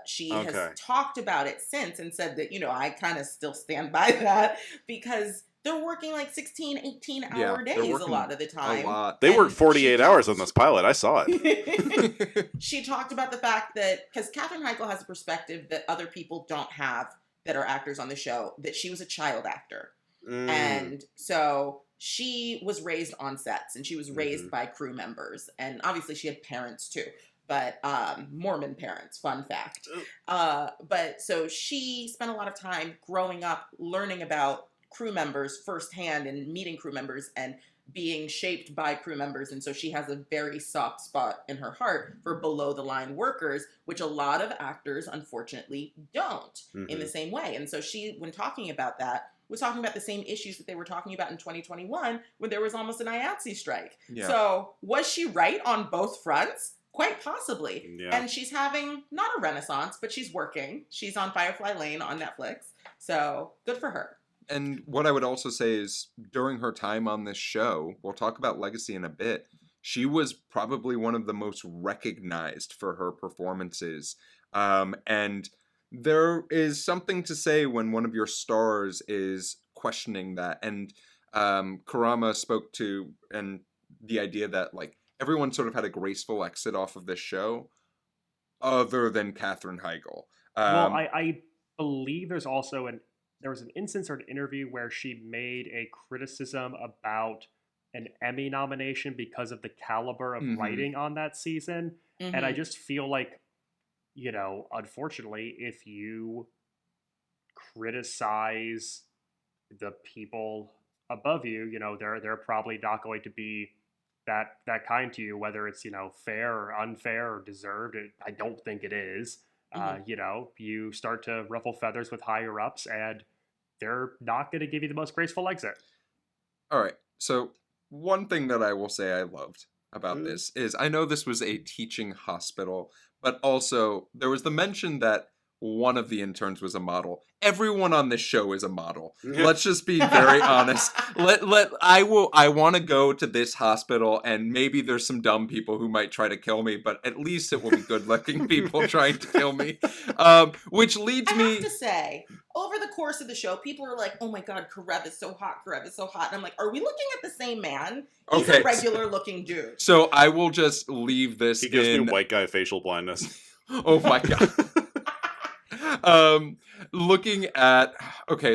she Okay. has talked about it since and said that, you know, I kind of still stand by that because they're working like 16, 18-hour they're days a working lot of the time. A lot. They And worked 48 she hours talked- on this pilot. I saw it. She talked about the fact that, because Katherine Heigl has a perspective that other people don't have that are actors on the show, that she was a child actor. Mm. And so she was raised on sets and she was raised Mhm. by crew members. And obviously she had parents too. but Mormon parents, fun fact. But so she spent a lot of time growing up learning about crew members firsthand and meeting crew members and being shaped by crew members. And so she has a very soft spot in her heart for below the line workers, which a lot of actors unfortunately don't in the same way. And so she, when talking about that, was talking about the same issues that they were talking about in 2021 when there was almost an IATSE strike. Yeah. So was she right on both fronts? Quite possibly. Yeah. And she's having not a renaissance, but she's working. She's on Firefly Lane on Netflix. So good for her. And what I would also say is during her time on this show, we'll talk about Legacy in a bit, she was probably one of the most recognized for her performances. And there is something to say when one of your stars is questioning that. And Korama spoke to and the idea that like everyone sort of had a graceful exit off of this show other than Katherine Heigl. Well, I believe there was an instance or an interview where she made a criticism about an Emmy nomination because of the caliber of writing on that season. And I just feel like, you know, unfortunately, if you criticize the people above you, you know, they're probably not going to be that kind to you, whether it's, you know, fair or unfair or deserved. I don't think it is. You know, you start to ruffle feathers with higher ups and they're not going to give you the most graceful exit. All right. So one thing that I will say I loved about this is I know this was a teaching hospital, but also there was the mention that one of the interns was a model. Everyone on this show is a model. Let's just be very honest. I want to go to this hospital and maybe there's some dumb people who might try to kill me, but at least it will be good-looking people trying to kill me. Which leads me... I have to say, over the course of the show, people are like, oh my God, Karev is so hot, Karev is so hot. And I'm like, are we looking at the same man? He's a regular-looking dude. So I will just leave this He gives me white guy facial blindness. Oh my God. Looking at,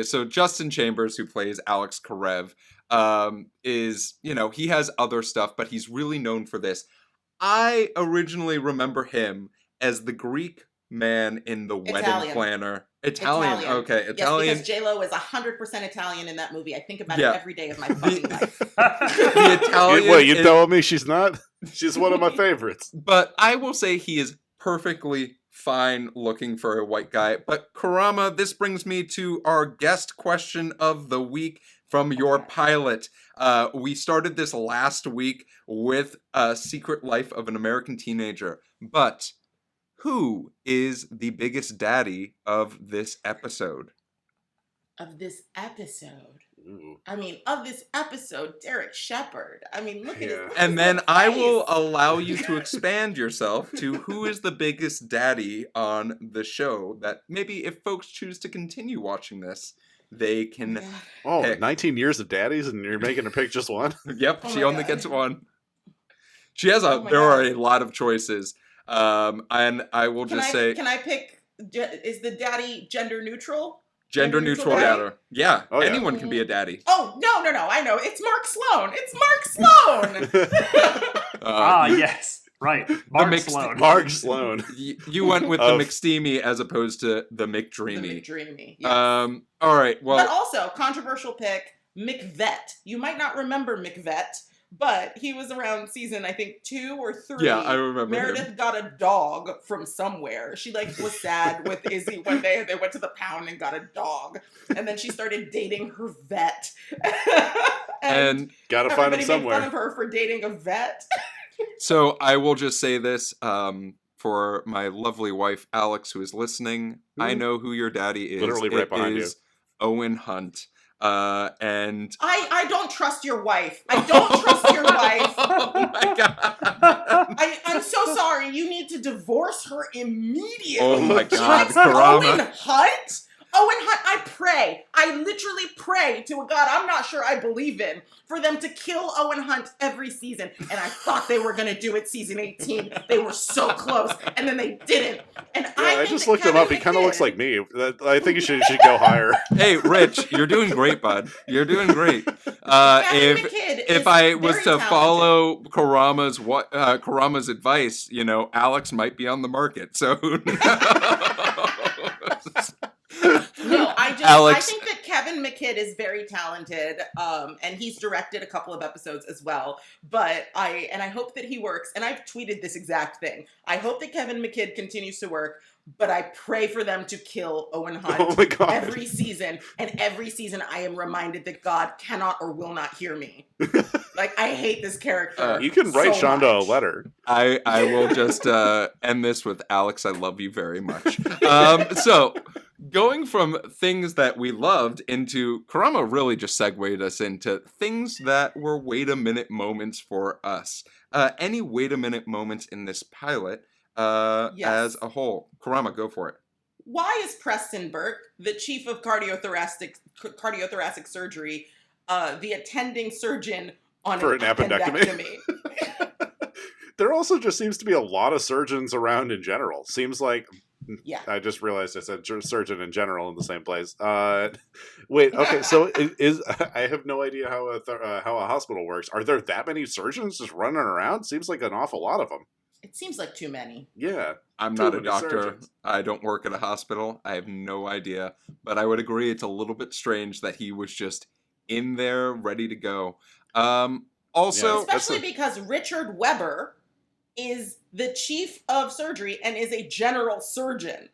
so Justin Chambers, who plays Alex Karev, is, you know, he has other stuff, but he's really known for this. I originally remember him as the Greek man in The Wedding Planner. Italian. Okay, Italian. Yes, because J-Lo is 100% Italian in that movie. I think about it every day of my fucking life. The Italian. Wait, you telling me she's not? She's one of my favorites. But I will say he is perfectly fine looking for a white guy. But Korama, this brings me to our guest question of the week from your pilot. We started this last week with Secret Life of an American Teenager. But who is the biggest daddy of this episode? Of this episode? I mean, of this episode, Derek Shepherd. I mean, look at it. And then I will allow you to expand yourself to who is the biggest daddy on the show that maybe if folks choose to continue watching this, they can pick. 19 years of daddies and you're making her pick just one? Yep, she only gets one. She has there are a lot of choices. And I will just say... Can I pick... Is the daddy gender neutral? Gender neutral daddy? Yeah, anyone can be a daddy. Oh, no, I know. It's Mark Sloan. It's Mark Sloan! Yes. Right. Mark Sloan. Mark Sloan. You went with the McSteamy as opposed to the McDreamy. The McDreamy, yes. All right, well... But also, controversial pick, McVet. You might not remember McVet, but he was around season, I think, 2 or 3. Yeah, I remember Meredith got a dog from somewhere. She, was sad with Izzy one day. They went to the pound and got a dog. And then she started dating her vet. and gotta find him somewhere. Made fun of her for dating a vet. So I will just say this for my lovely wife, Alex, who is listening. I know who your daddy is. Literally right behind you. Owen Hunt. And I don't trust your wife. I don't trust your wife. Oh my God. I'm so sorry. You need to divorce her immediately. Oh my God, Owen Hunt? Owen Hunt, I literally pray to a God I'm not sure I believe in for them to kill Owen Hunt every season. And I thought they were going to do it season 18. They were so close, and then they didn't. And I just looked him up. He kind of looks like me. I think you should go higher. Hey, Rich, you're doing great, bud. You're doing great. If I was to follow Korama's advice, Alex might be on the market. So who knows? No, I think that Kevin McKidd is very talented, and he's directed a couple of episodes as well. But I hope that he works. And I've tweeted this exact thing. I hope that Kevin McKidd continues to work, but I pray for them to kill Owen Hunt every season. And every season, I am reminded that God cannot or will not hear me. Like, I hate this character. You can write Shonda a letter. I will just end this with Alex. I love you very much. So. Going from things that we loved into Korama really just segued us into things that were wait a minute moments for us. Any wait a minute moments in this pilot as a whole? Korama, go for it. Why is Preston Burke, the chief of cardiothoracic surgery, the attending surgeon on an appendectomy? There also just seems to be a lot of surgeons around in general. Seems like... Yeah. I just realized I said surgeon in general in the same place. Wait, okay, so I have no idea how a hospital works. Are there that many surgeons just running around? Seems like an awful lot of them. It seems like too many. Yeah. I'm not a doctor. Surgeons. I don't work at a hospital. I have no idea. But I would agree it's a little bit strange that he was just in there ready to go. Also... Especially because Richard Weber is the chief of surgery and is a general surgeon.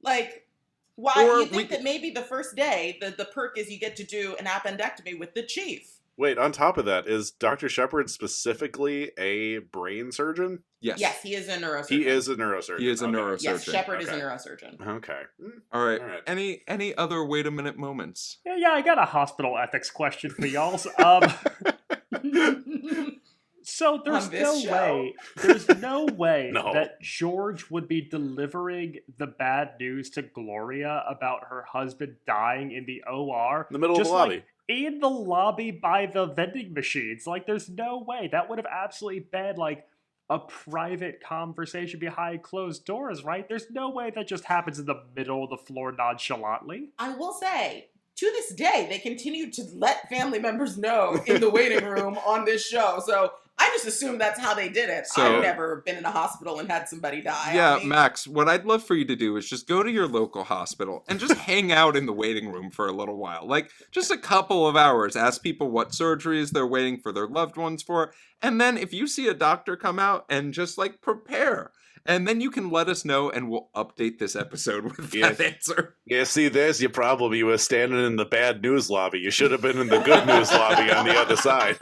Like, why you think that maybe the first day the perk is you get to do an appendectomy with the chief? Wait, on top of that, is Dr. Shepard specifically a brain surgeon? Yes, he is a neurosurgeon. He is a neurosurgeon. Yes, Shepard is a neurosurgeon. Okay. All right. Any other wait a minute moments? Yeah, I got a hospital ethics question for y'all. So there's no way that George would be delivering the bad news to Gloria about her husband dying in the OR. In the middle of the lobby. In the lobby by the vending machines. Like, there's no way. That would have absolutely been, like, a private conversation behind closed doors, right? There's no way that just happens in the middle of the floor nonchalantly. I will say, to this day, they continue to let family members know in the waiting room on this show. So I just assume that's how they did it. I've never been in a hospital and had somebody die. Yeah, Max, what I'd love for you to do is just go to your local hospital and just hang out in the waiting room for a little while. Like, just a couple of hours. Ask people what surgeries they're waiting for their loved ones for. And then if you see a doctor come out, and just, like, prepare. And then you can let us know, and we'll update this episode with that answer. Yeah, see, there's your problem. You were standing in the bad news lobby. You should have been in the good news lobby on the other side.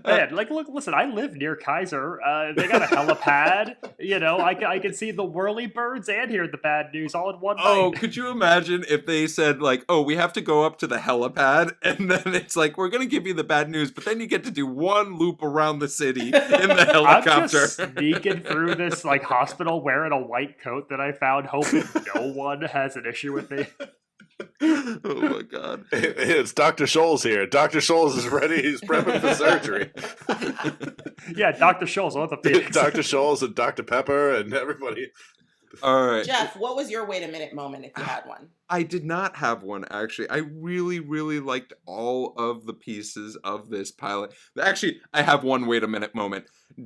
Man, listen, I live near Kaiser. They got a helipad. I can see the whirly birds and hear the bad news all in one night. Oh, could you imagine if they said, like, oh, we have to go up to the helipad, and then it's like, we're going to give you the bad news, but then you get to do one loop around the city in the helicopter. I'm just sneaking through this, like, hospital wearing a white coat that I found, hoping no one has an issue with me. Oh my God. It's Dr. Scholes here. Dr. Scholes is ready. He's prepping for surgery. Yeah, Dr. Scholes, orthopedics. Dr. Scholes and Dr. Pepper and everybody. All right. Jeff, what was your wait a minute moment if you had one? I did not have one, actually. I really, really liked all of the pieces of this pilot. Actually, I have one wait a minute moment.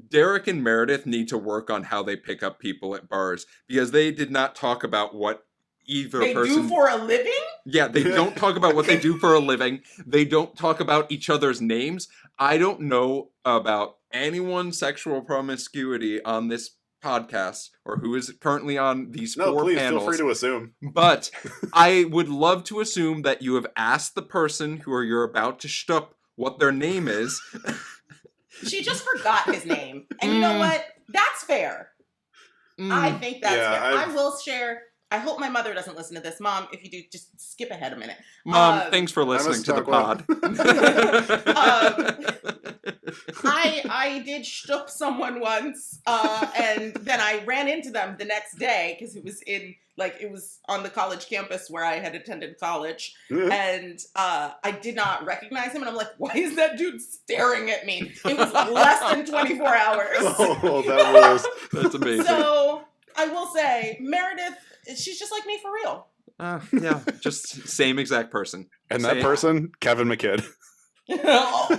Derek and Meredith need to work on how they pick up people at bars, because they did not talk about what either person do for a living? Yeah, they don't talk about what they do for a living. They don't talk about each other's names. I don't know about anyone's sexual promiscuity on this podcast, or who is currently on these four panels. Feel free to assume. But I would love to assume that you have asked the person who you're about to shtup what their name is. She just forgot his name. And you know what? That's fair. I think that's fair. I will share I hope my mother doesn't listen to this. Mom, if you do, just skip ahead a minute. Mom, thanks for I'm a listening to the pod. I did shtup someone once, and then I ran into them the next day because it was on the college campus where I had attended college, and I did not recognize him, and I'm like, why is that dude staring at me? It was less than 24 hours. Oh, that rules. That's amazing. So I will say, Meredith, she's just like me for real. Yeah, just same exact person. And that person, Kevin McKidd. It's not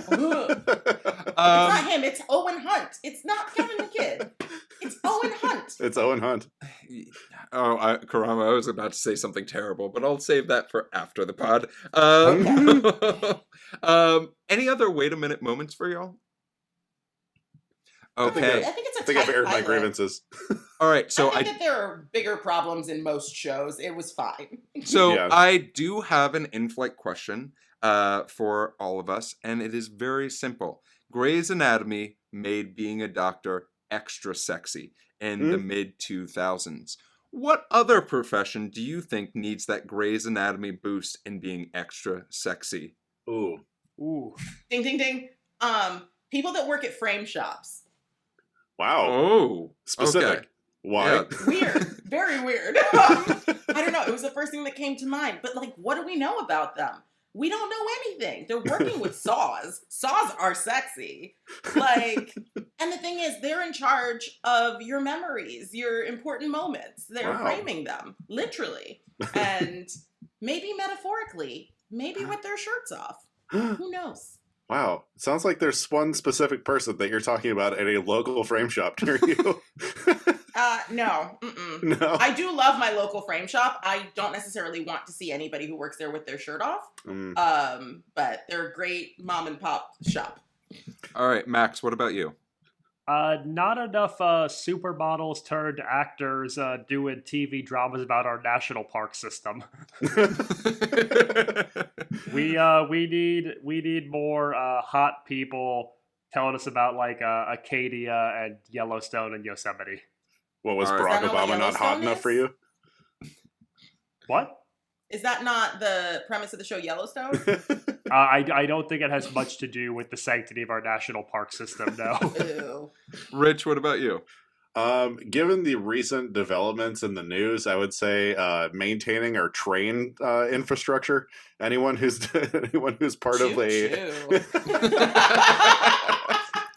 him. It's Owen Hunt. It's not Kevin McKidd. It's Owen Hunt. It's Owen Hunt. Korama, I was about to say something terrible, but I'll save that for after the pod. Any other wait a minute moments for y'all? Okay. I think it's a I think I've tight aired my pilot. grievances. All right. So I think that there are bigger problems in most shows. It was fine. So Yeah. I do have an in-flight question for all of us, and it is very simple. Grey's Anatomy made being a doctor extra sexy in the mid-2000s. What other profession do you think needs that Grey's Anatomy boost in being extra sexy? Ooh. Ding, ding, ding. People that work at frame shops. Wow. Oh, Specific. okay. Why? Yeah. Weird. Very weird. I don't know. It was the first thing that came to mind. But, what do we know about them? We don't know anything. They're working with saws. Saws are sexy. And the thing is, they're in charge of your memories, your important moments. They're framing them, literally. And maybe metaphorically. Maybe with their shirts off. Who knows? Wow. Sounds like there's one specific person that you're talking about at a local frame shop near you. No. Mm-mm. No. I do love my local frame shop. I don't necessarily want to see anybody who works there with their shirt off. But they're a great mom and pop shop. All right, Max, what about you? Not enough supermodels turned actors doing TV dramas about our national park system. We need more hot people telling us about Acadia and Yellowstone and Yosemite. What, was All right. Barack Is that not what Obama not hot Yellowstone enough is? for you? What? Is that not the premise of the show Yellowstone? I don't think it has much to do with the sanctity of our national park system, no. Ew. Rich, what about you? Given the recent developments in the news, I would say maintaining our train infrastructure. Anyone who's part of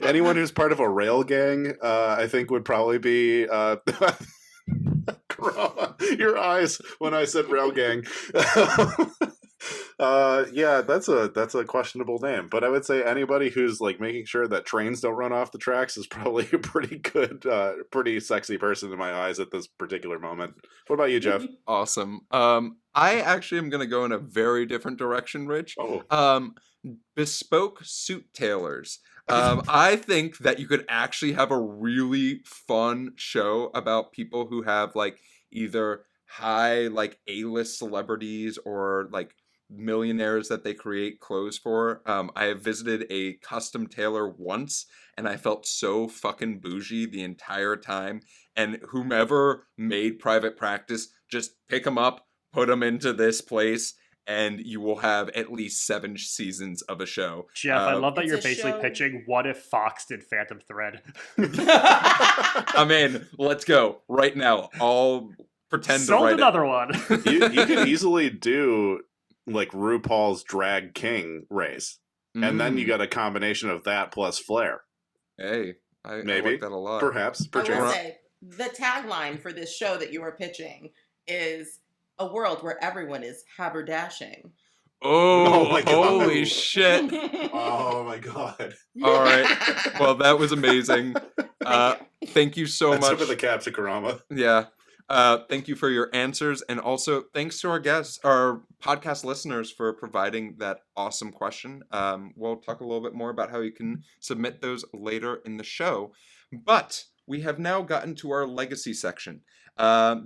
anyone who's part of a rail gang, I think would probably be your eyes when I said rail gang. Yeah, that's a questionable name, but I would say anybody who's making sure that trains don't run off the tracks is probably a pretty good, pretty sexy person in my eyes at this particular moment. What about you, Jeff? Awesome. I actually am going to go in a very different direction, Rich. Bespoke suit tailors. I think that you could actually have a really fun show about people who have either high A-list celebrities or millionaires that they create clothes for. I have visited a custom tailor once and I felt so fucking bougie the entire time. And whomever made private practice, just pick them up, put them into this place, and you will have at least 7 seasons of a show. Jeff, I love that It's you're a pitching pitching what if Fox did Phantom Thread. I'm in. Let's go right now. I'll pretend Sold to write another one. You could easily do RuPaul's Drag King race, and then you got a combination of that plus Flair. Hey, I Maybe. like that a lot. Perhaps. I will Perchance. say, the tagline for this show that you are pitching is a world where everyone is haberdashing. Oh, my God. holy shit. Oh my god. All right. Well, that was amazing. Thank you so That's much. over the cap to Korama. Yeah. Thank you for your answers. And also thanks to our guests, our podcast listeners, for providing that awesome question. We'll talk a little bit more about how you can submit those later in the show. But we have now gotten to our legacy section.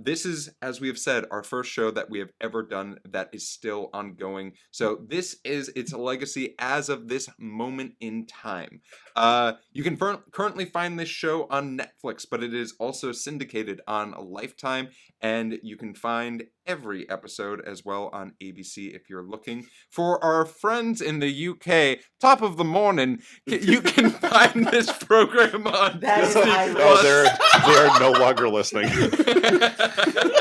This is, as we have said, our first show that we have ever done that is still ongoing. So this is its legacy as of this moment in time. You can currently find this show on Netflix, but it is also syndicated on Lifetime, and you can find every episode as well on ABC if you're looking. For our friends in the UK, top of the morning, you can find this program on That is Disney Irish. Plus. They are no longer listening.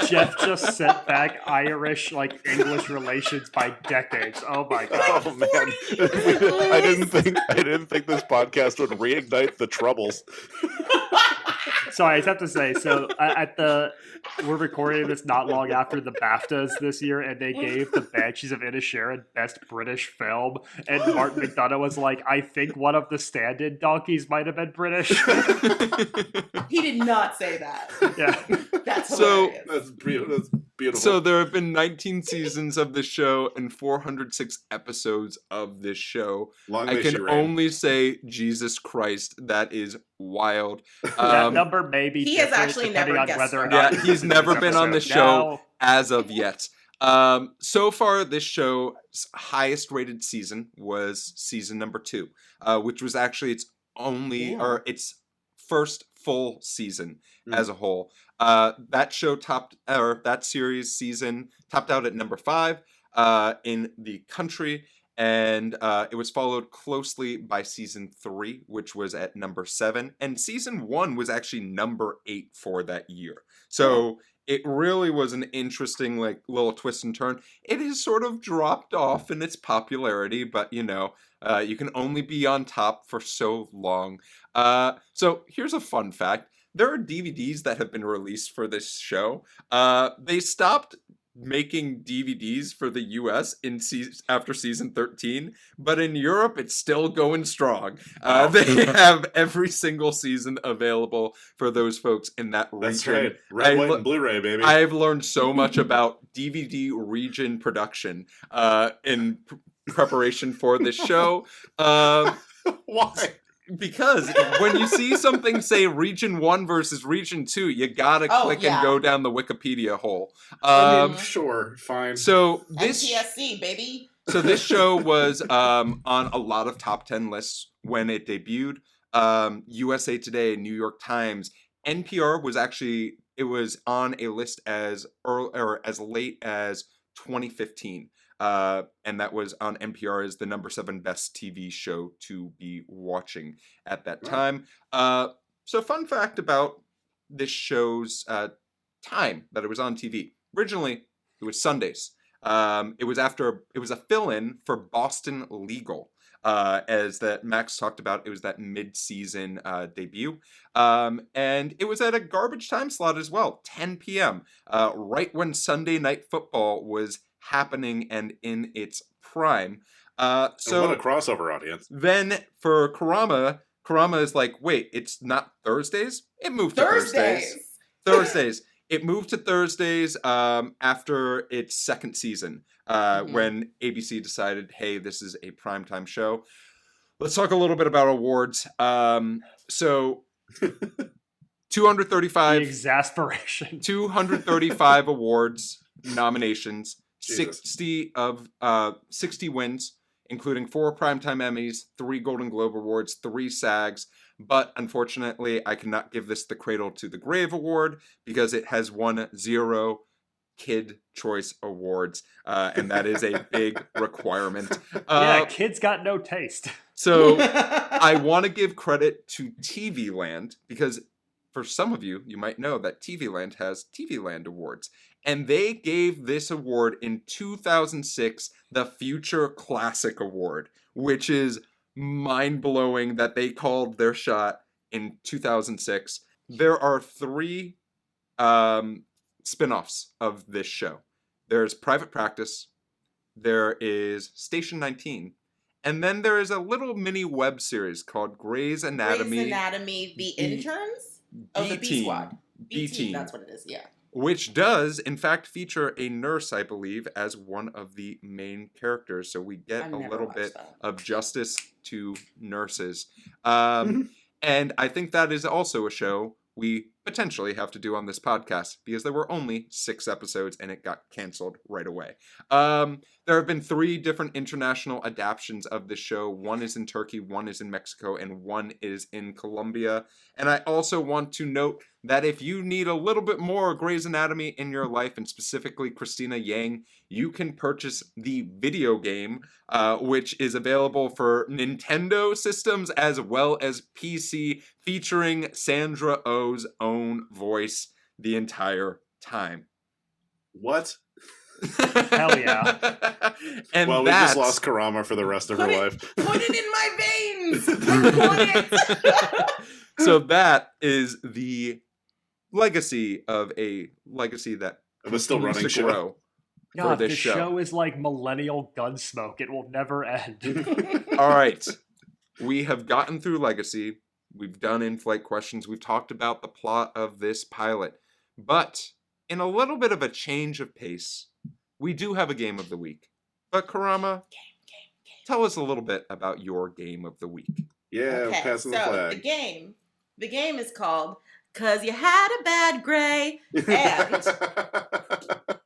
Jeff just set back Irish English relations by decades. Oh my god. Oh man, I didn't think this podcast would reignite the troubles. So I just have to say, we're recording this not long after the BAFTAs this year, and they gave The Banshees of Inisherin Best British Film, and Martin McDonagh was like, I think one of the stand-in donkeys might have been British. He did not say that. Yeah. That's So- hilarious. That's beautiful. So there have been 19 seasons of this show and 406 episodes of this show. Long I may she can reign. only say, Jesus Christ, that is wild. That number may be He has different actually depending never on guessed whether or right. not Yeah, he's never this been on the episode. show Now, as of yet. So far, this show's highest rated season was season number 2, which was actually its first full season as a whole. That series season topped out at number 5 in the country, and it was followed closely by season 3, which was at number 7, and season 1 was actually number 8 for that year. So it really was an interesting little twist and turn. It has sort of dropped off in its popularity, but you can only be on top for so long. So here's a fun fact. There are DVDs that have been released for this show. They stopped making DVDs for the US after season 13, but in Europe it's still going strong. They have every single season available for those folks in that region. That's right. Red, white, and Blu-ray, baby. I've learned so much about DVD region production in preparation for this show. Why? Because when you see something say Region 1 versus Region 2, you gotta click and yeah. go down the Wikipedia hole. Sure, fine. So this NTSC, baby. So this show was on a lot of top 10 lists when it debuted. USA Today, New York Times, NPR was on a list as late as 2015. And that was on NPR as the number 7 best TV show to be watching at that time. So fun fact about this show's time that it was on TV. Originally, it was Sundays. It was a fill-in for Boston Legal. As that Max talked about, it was that mid-season debut. And it was at a garbage time slot as well, 10 p.m., right when Sunday Night Football was happening and in its prime. So what a crossover audience. Then for Korama is like, wait, it's not Thursdays? It moved to Thursdays. It moved to Thursdays after its second season when ABC decided, hey, this is a primetime show. Let's talk a little bit about awards. So 235 the exasperation. 235 awards nominations, Jesus. 60 wins, including 4 Primetime Emmys, 3 Golden Globe Awards, 3 SAGs. But unfortunately, I cannot give this the Cradle to the Grave Award because it has won 0 Kid Choice Awards, and that is a big requirement. Kids got no taste. So I want to give credit to TV Land because for some of you, you might know that TV Land has TV Land Awards. And they gave this award in 2006 the Future Classic Award, which is mind-blowing that they called their shot in 2006. There are 3 spin-offs of this show. There's Private Practice, there is Station 19, and then there is a little mini web series called Grey's Anatomy. Grey's Anatomy, The Interns? The B Squad. B Team. That's what it is, yeah. Which does, in fact, feature a nurse, I believe, as one of the main characters. So we get a little bit of justice to nurses. And I think that is also a show we potentially have to do on this podcast because there were only 6 episodes and it got canceled right away. There have been 3 different international adaptations of this show. One is in Turkey, one is in Mexico, and one is in Colombia. And I also want to note that if you need a little bit more Grey's Anatomy in your life, and specifically Christina Yang, you can purchase the video game, which is available for Nintendo systems as well as PC, featuring Sandra Oh's own voice the entire time. What? Hell yeah. And well, we just lost Korama for the rest of her life. Put it in my veins! Put it! So that is the legacy of a legacy that Of a still continues running to show. grow for God, this this show is like millennial Gunsmoke. It will never end. All right. We have gotten through Legacy. We've done in-flight questions. We've talked about the plot of this pilot. But in a little bit of a change of pace, we do have a game of the week. But Korama, tell us a little bit about your game of the week. Yeah, Okay, passing so the flag. the game is called "Cause You Had a Bad Gray," and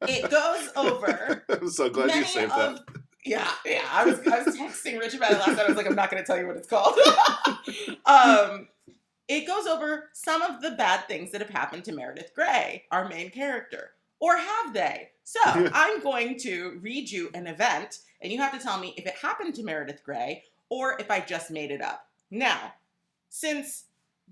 it goes over. I'm so glad you saved that. Yeah. I was texting Rich about it last night. I was like, I'm not going to tell you what it's called. It goes over some of the bad things that have happened to Meredith Grey, our main character. Or have they? So I'm going to read you an event, and you have to tell me if it happened to Meredith Grey or if I just made it up. Now, since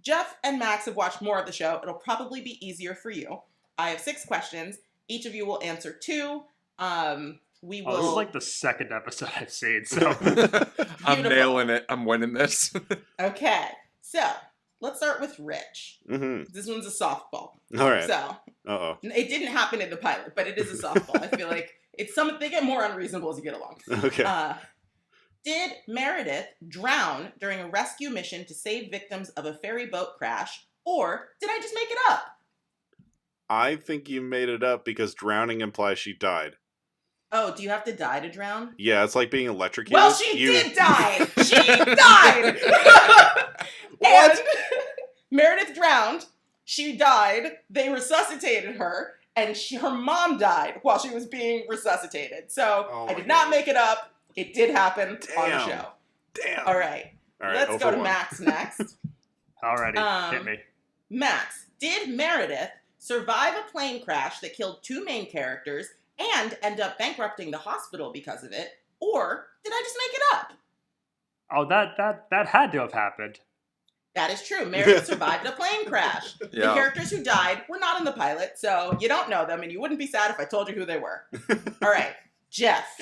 Jeff and Max have watched more of the show, it'll probably be easier for you. I have 6 questions. Each of you will answer 2. We will. This is like the second episode I've seen, so I'm nailing it. I'm winning this. Okay, so let's start with Rich. Mm-hmm. This one's a softball. All right. So it didn't happen in the pilot, but it is a softball. I feel like it's they get more unreasonable as you get along. Okay. Did Meredith drown during a rescue mission to save victims of a ferry boat crash, or did I just make it up? I think you made it up because drowning implies she died. Oh, do you have to die to drown? Yeah, it's like being electrocuted. Well, she did die! She died! What? And Meredith drowned. She died. They resuscitated her. And her mom died while she was being resuscitated. So I did not make it up. It did happen on the show. Damn. All right. Let's go to Max next. alrighty, hit me. Max, did Meredith survive a plane crash that killed 2 main characters and end up bankrupting the hospital because of it? Or did I just make it up? Oh, that had to have happened. That is true. Meredith survived a plane crash. Yeah. The characters who died were not in the pilot, so you don't know them, and you wouldn't be sad if I told you who they were. All right, Jeff.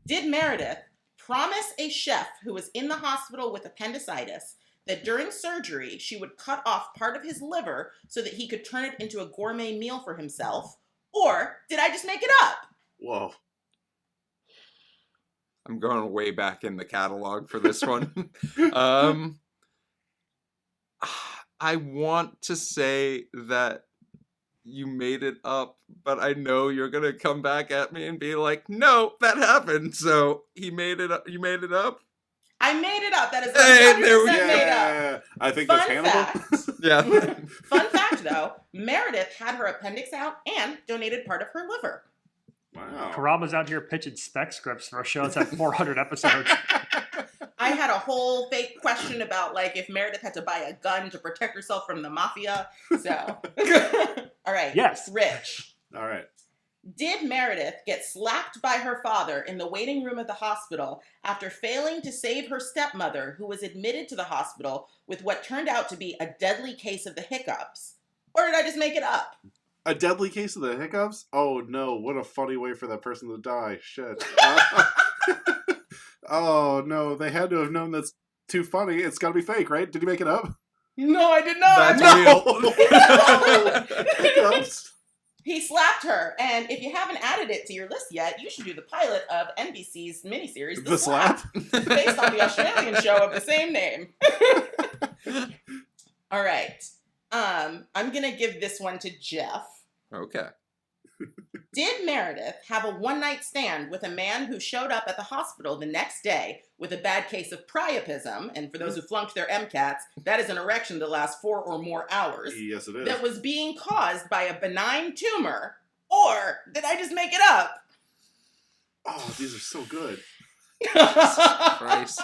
Did Meredith promise a chef who was in the hospital with appendicitis that during surgery she would cut off part of his liver so that he could turn it into a gourmet meal for himself? Or did I just make it up? Whoa. I'm going way back in the catalog for this one. I want to say that you made it up, but I know you're going to come back at me and be like, no, that happened. So he made it up. You made it up? I made it up. That is 100% Hey, made up. I think Fun that's Hannibal. fact. Yeah. Fun fact, though, Meredith had her appendix out and donated part of her liver. Wow. Karama's out here pitching spec scripts for a show that's had 400 episodes. I had a whole fake question about, like, if Meredith had to buy a gun to protect herself from the mafia. So, all right. Yes. Rich. All right. Did Meredith get slapped by her father in the waiting room of the hospital after failing to save her stepmother, who was admitted to the hospital with what turned out to be a deadly case of the hiccups? Or did I just make it up? A deadly case of the hiccups? Oh no, what a funny way for that person to die. Shit. Oh no, they had to have known that's too funny. It's gotta be fake, right? Did you make it up? No, I did not. That's No! Hiccups. He slapped her, and if you haven't added it to your list yet, you should do the pilot of NBC's miniseries, The Slap? based on the Australian show of the same name. All right. I'm gonna give this one to Jeff. Okay. Did Meredith have a one-night stand with a man who showed up at the hospital the next day with a bad case of priapism, and for those who flunked their MCATs, that is an erection that lasts 4 or more hours, Yes, it is. that was being caused by a benign tumor, or did I just make it up? Oh, these are so good. Christ.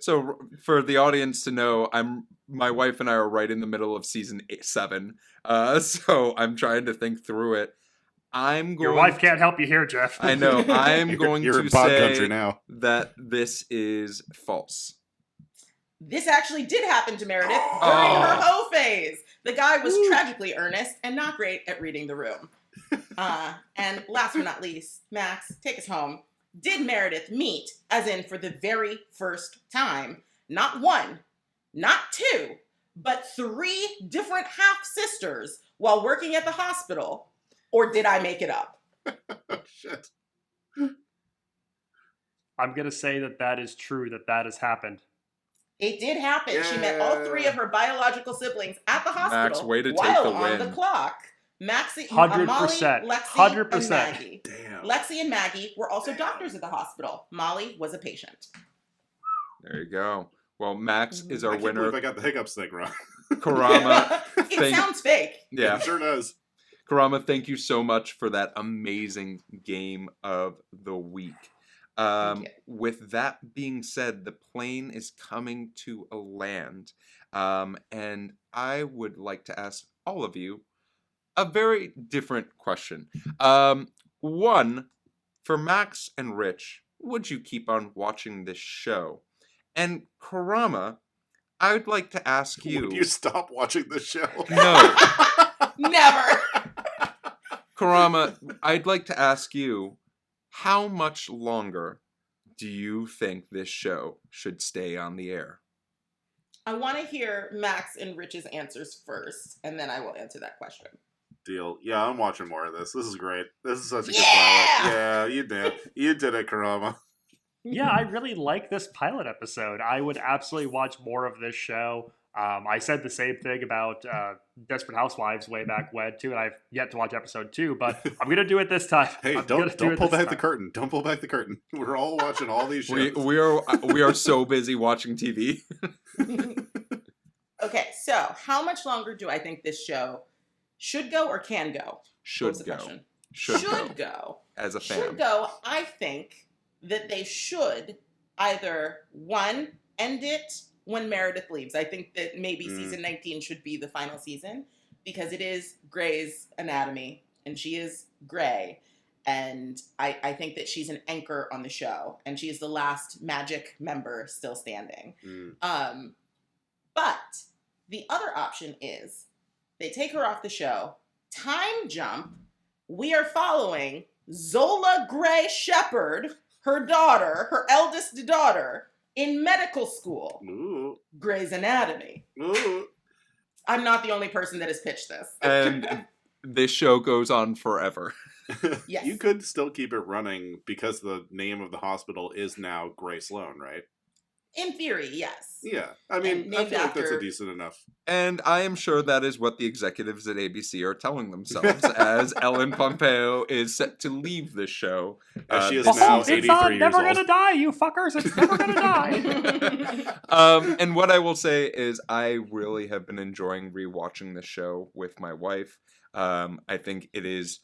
So for the audience to know, my wife and I are right in the middle of season 7. So I'm trying to think through it. Your wife can't help you here, Jeff. I know. I'm going You're to in pod say country now. that this is false. This actually did happen to Meredith during her hoe phase. The guy was tragically earnest and not great at reading the room. And last but not least, Max, take us home. Did Meredith meet, as in for the very first time, not 1, not 2, but 3 different half-sisters while working at the hospital? Or did I make it up? Oh, shit. I'm going to say that is true, that has happened. It did happen. She met all 3 of her biological siblings at the hospital Max, way to take while the on win. the clock. Maxie, 100%. Molly, Lexi, 100%. and Maggie. Damn. Lexi and Maggie were also doctors at the hospital. Molly was a patient. There you go. Well, Max is our I can't winner. believe I got the hiccups thing wrong. Karama. It sounds fake. Yeah. It sure does. Karama, thank you so much for that amazing game of the week. Thank you. With that being said, the plane is coming to a land. And I would like to ask all of you a very different question. One, for Max and Rich, would you keep on watching this show? And Karama, I would like to ask you... Would you stop watching the show? No. Never. Karama, I'd like to ask you, how much longer do you think this show should stay on the air? I want to hear Max and Rich's answers first, and then I will answer that question. Deal. Yeah, I'm watching more of this. This is great. This is such a good Yeah! pilot. Yeah, you did. You did it, Karama. Yeah, I really like this pilot episode. I would absolutely watch more of this show. I said the same thing about Desperate Housewives way back when, too, and I've yet to watch episode 2, but I'm going to do it this time. Hey, don't pull back the curtain. Don't pull back the curtain. We're all watching all these shows. We are so busy watching TV. Okay, so how much longer do I think this show should go or can go? Should What was the go. question? Should go. go. As a fan. Should go. I think that they should either, 1, end it when Meredith leaves. I think that maybe season 19 should be the final season because it is Grey's Anatomy and she is Grey. And I think that she's an anchor on the show and she is the last magic member still standing. But the other option is they take her off the show, time jump, we are following Zola Gray Shepherd, her daughter, her eldest daughter, in medical school. Ooh. Grey's Anatomy. Ooh. I'm not the only person that has pitched this. And this show goes on forever. Yes. You could still keep it running because the name of the hospital is now Gray Sloan, right? In theory, yes. Yeah. I mean, And I named feel like that's a after- decent enough. And I am sure that is what the executives at ABC are telling themselves as Ellen Pompeo is set to leave this show. As she is this now season. 83 years never old. gonna die, you fuckers. It's never gonna die. And what I will say is I really have been enjoying rewatching this show with my wife. I think it is...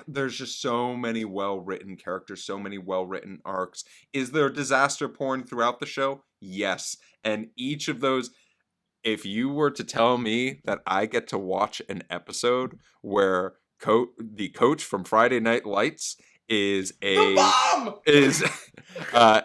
There's just so many well-written characters, so many well-written arcs. Is there disaster porn throughout the show? Yes. And each of those, if you were to tell me that I get to watch an episode where the coach from Friday Night Lights is The a bomb!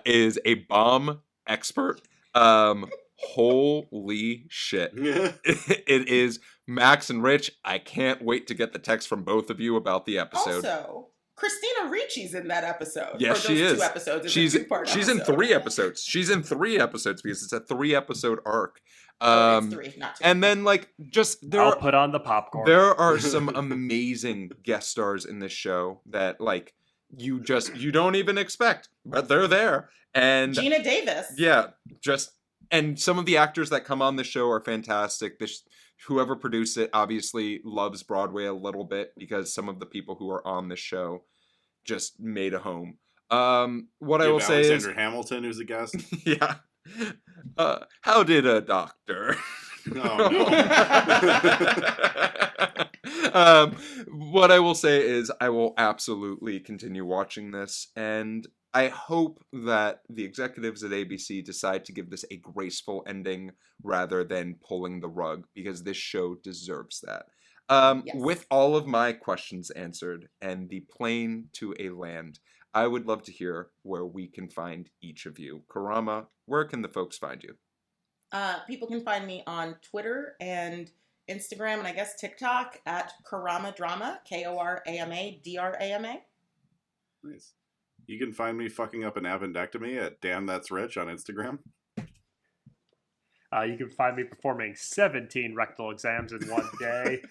is a bomb expert, holy shit. It is Max and Rich. I can't wait to get the text from both of you about the episode. Also, Christina Ricci's in that episode. Yes, Or those she is. 2 episodes. It's She's a 2-part she's in episode. 3 episodes. She's in 3 episodes because it's a 3-episode arc. It's 3, not 2. And then I'll put on the popcorn. there are some amazing guest stars in this show that you don't even expect, but they're there. And Gina Davis. yeah, and some of the actors that come on the show are fantastic. whoever produced it obviously loves Broadway a little bit because some of the people who are on the show just made a home. What I will say is Alexander Hamilton, who's a guest. yeah. How did a doctor? Oh, no. What I will say is I will absolutely continue watching this, and I hope that the executives at ABC decide to give this a graceful ending rather than pulling the rug, because this show deserves that. Yes. With all of my questions answered and the plane to a land, I would love to hear where we can find each of you. Korama, where can the folks find you? People can find me on Twitter and Instagram and I guess TikTok at Korama Drama, KORAMADRAMA. Nice. You can find me fucking up an appendectomy at Damn That's Rich on Instagram. You can find me performing 17 rectal exams in one day.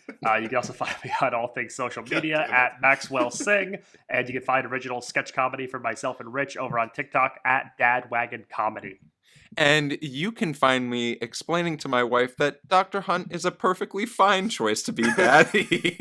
You can also find me on all things social media at Maxwell Sing. And you can find original sketch comedy for myself and Rich over on TikTok at Dadwagon Comedy. And you can find me explaining to my wife that Dr. Hunt is a perfectly fine choice to be daddy.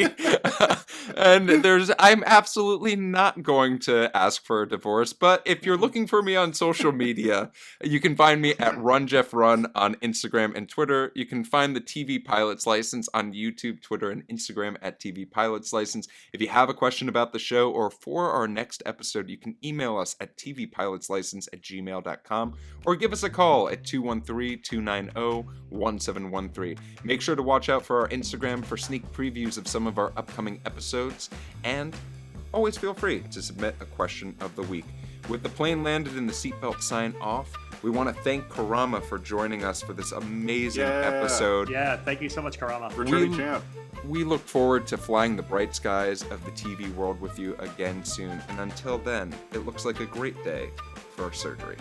And I'm absolutely not going to ask for a divorce, but if you're looking for me on social media, you can find me at RunJeffRun on Instagram and Twitter. You can find the TV Pilots License on YouTube, Twitter, and Instagram at TV Pilots License. If you have a question about the show or for our next episode, you can email us at tvpilotslicense@gmail.com or give us a call at 213-290-1713. Make sure to watch out for our Instagram for sneak previews of some of our upcoming episodes, and always feel free to submit a question of the week. With the plane landed and the seatbelt sign off, we want to thank Korama for joining us for this amazing episode. Yeah, thank you so much, Korama. Returning champ. We look forward to flying the bright skies of the TV world with you again soon, and until then, it looks like a great day for surgery.